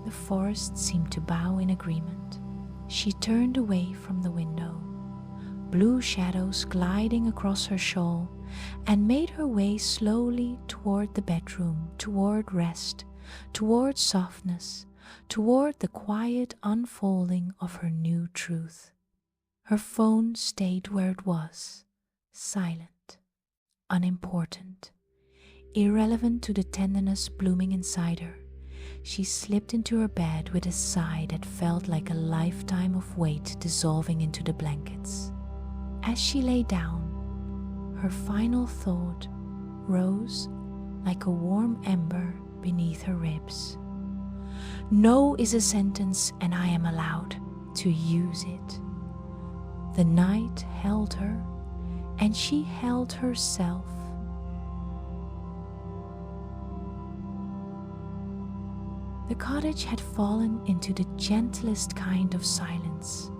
The forest seemed to bow in agreement. She turned away from the window, blue shadows gliding across her shawl, and made her way slowly toward the bedroom, toward rest, toward softness, toward the quiet unfolding of her new truth. Her phone stayed where it was, silent, unimportant, irrelevant to the tenderness blooming inside her. She slipped into her bed with a sigh that felt like a lifetime of weight dissolving into the blankets. As she lay down, her final thought rose like a warm ember beneath her ribs. No is a sentence, and I am allowed to use it. The night held her, and she held herself. The cottage had fallen into the gentlest kind of silence,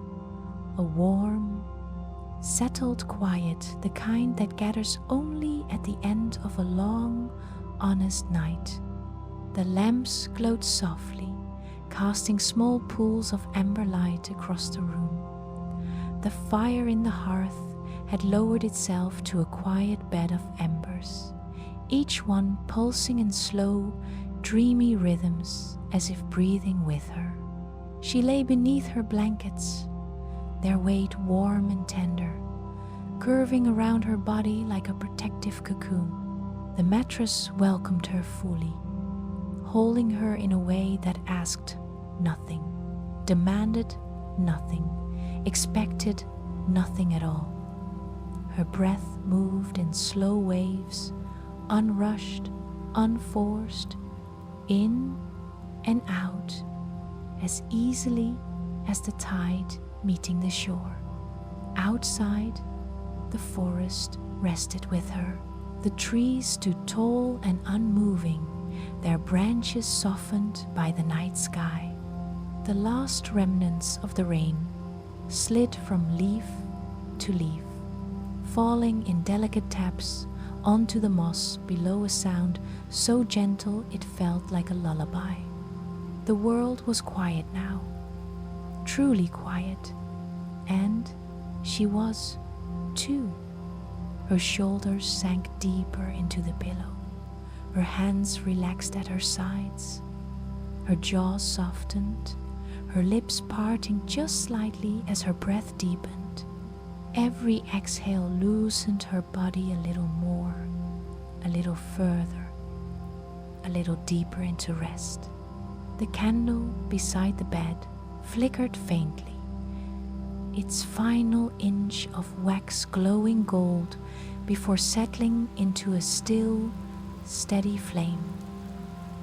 a warm, settled quiet, the kind that gathers only at the end of a long, honest night. The lamps glowed softly, casting small pools of amber light across the room. The fire in the hearth had lowered itself to a quiet bed of embers, each one pulsing in slow, dreamy rhythms as if breathing with her. She lay beneath her blankets, their weight warm and tender, curving around her body like a protective cocoon. The mattress welcomed her fully, holding her in a way that asked nothing, demanded nothing, expected nothing at all. Her breath moved in slow waves, unrushed, unforced, in and out, as easily as the tide meeting the shore. Outside, the forest rested with her. The trees stood tall and unmoving, their branches softened by the night sky. The last remnants of the rain slid from leaf to leaf, falling in delicate taps onto the moss below, a sound so gentle it felt like a lullaby. The world was quiet now, truly quiet, and she was, too. Her shoulders sank deeper into the pillow, her hands relaxed at her sides, her jaw softened, her lips parting just slightly as her breath deepened. Every exhale loosened her body a little more, a little further, a little deeper into rest. The candle beside the bed flickered faintly, its final inch of wax glowing gold before settling into a still, steady flame.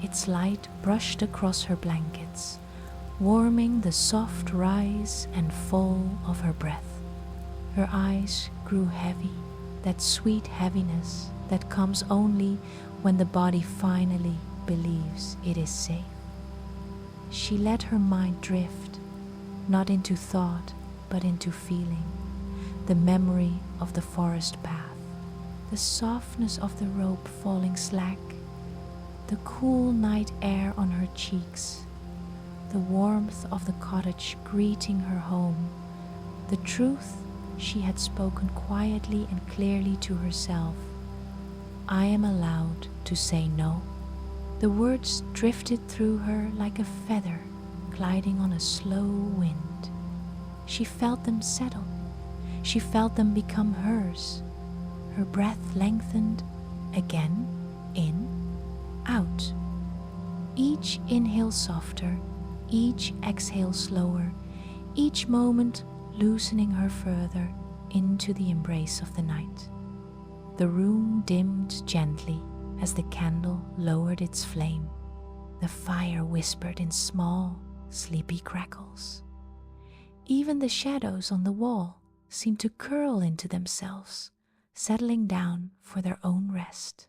Its light brushed across her blankets, warming the soft rise and fall of her breath. Her eyes grew heavy, that sweet heaviness that comes only when the body finally believes it is safe. She let her mind drift, not into thought, but into feeling, the memory of the forest path, the softness of the rope falling slack, the cool night air on her cheeks, the warmth of the cottage greeting her home, the truth she had spoken quietly and clearly to herself. I am allowed to say no. The words drifted through her like a feather gliding on a slow wind. She felt them settle. She felt them become hers. Her breath lengthened again, in, out. Each inhale softer, each exhale slower, each moment loosening her further into the embrace of the night. The room dimmed gently as the candle lowered its flame. The fire whispered in small, sleepy crackles. Even the shadows on the wall seemed to curl into themselves, settling down for their own rest.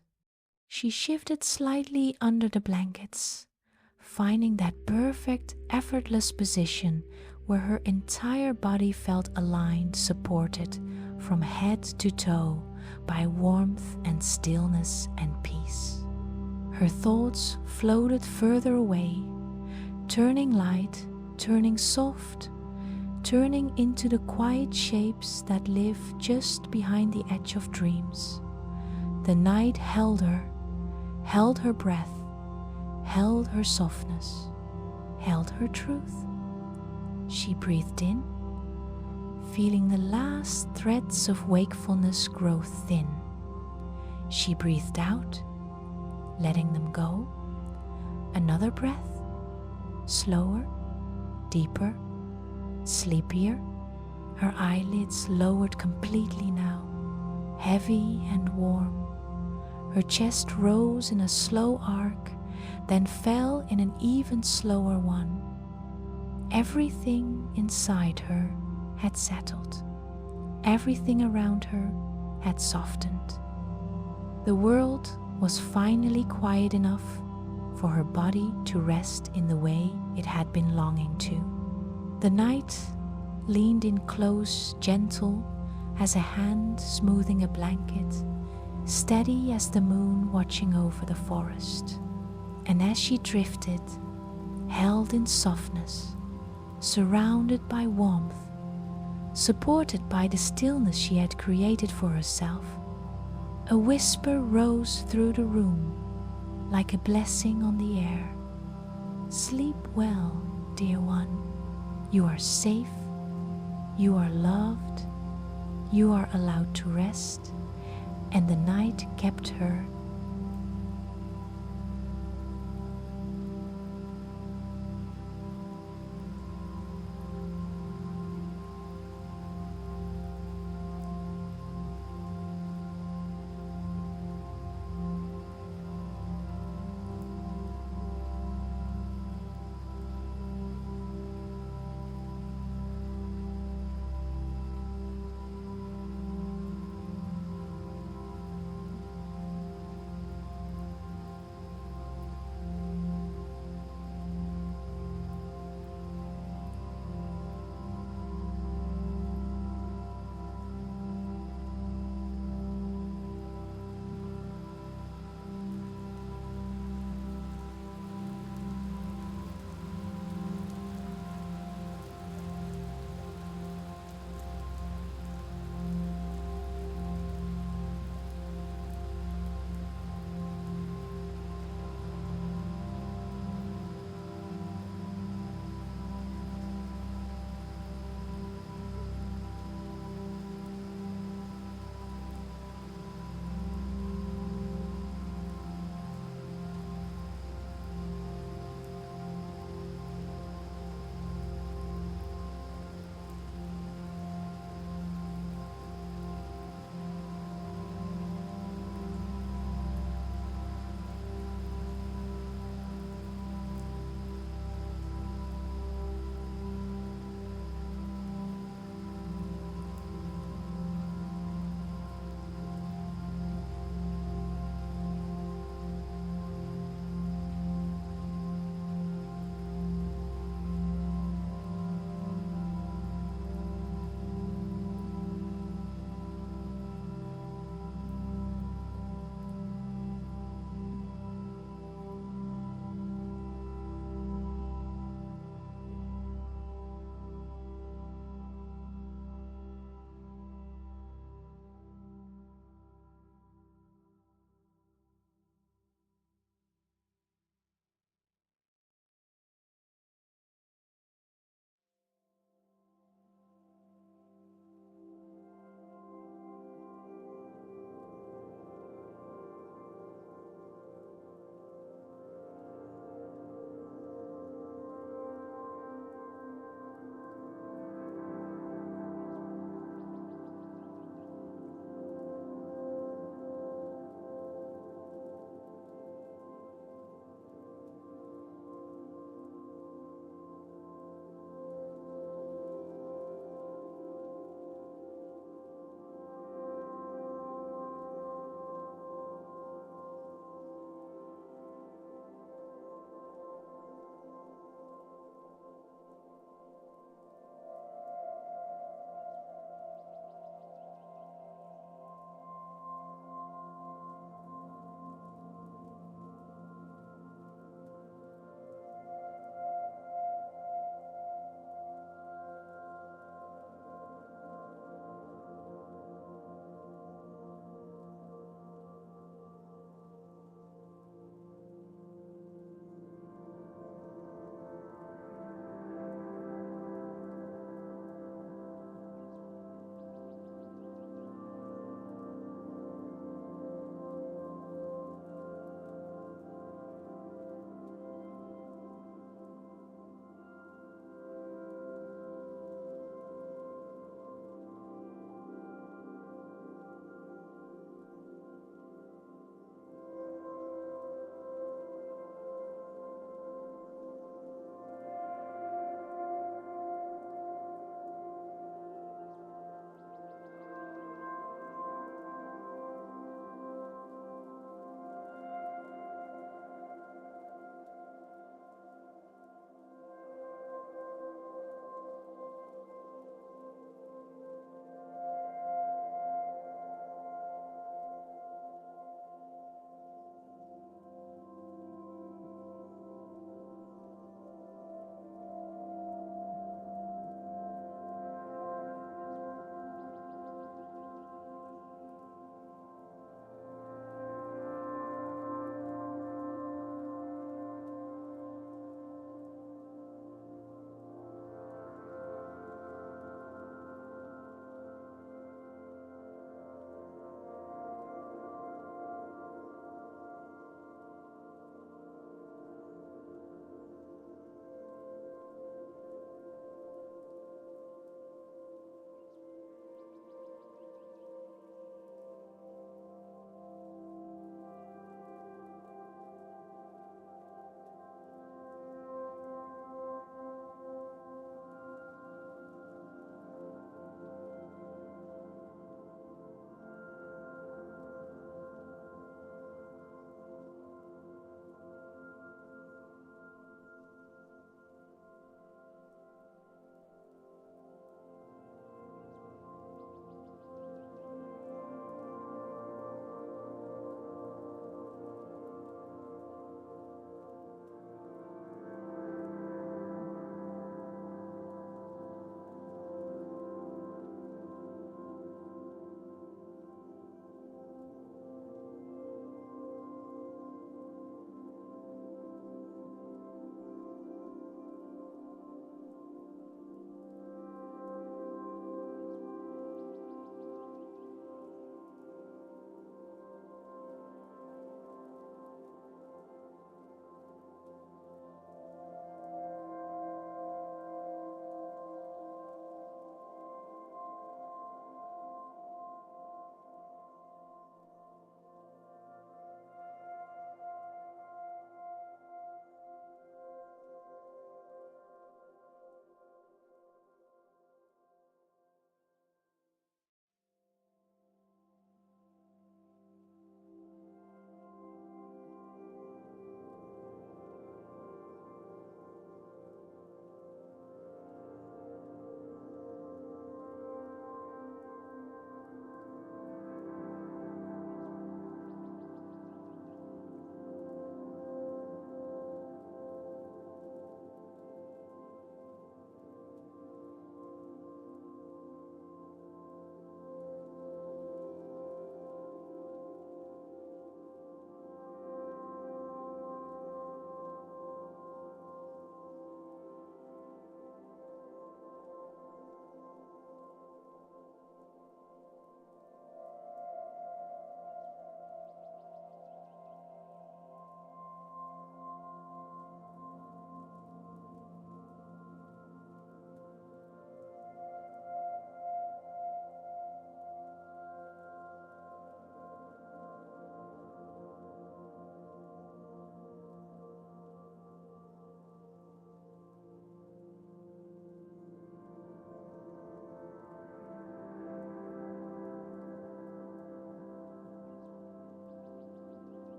She shifted slightly under the blankets, finding that perfect, effortless position where her entire body felt aligned, supported from head to toe by warmth and stillness and peace. Her thoughts floated further away, turning light, turning soft, turning into the quiet shapes that live just behind the edge of dreams. The night held her breath, held her softness, held her truth. She breathed in, feeling the last threads of wakefulness grow thin. She breathed out, letting them go. Another breath, slower, deeper, sleepier. Her eyelids lowered completely now, heavy and warm. Her chest rose in a slow arc, then fell in an even slower one. Everything inside her had settled. Everything around her had softened. The world was finally quiet enough for her body to rest in the way it had been longing to. The night leaned in close, gentle as a hand smoothing a blanket, steady as the moon watching over the forest. And as she drifted, held in softness, surrounded by warmth, supported by the stillness she had created for herself, a whisper rose through the room like a blessing on the air. Sleep well, dear one. You are safe. You are loved. You are allowed to rest. And the night kept her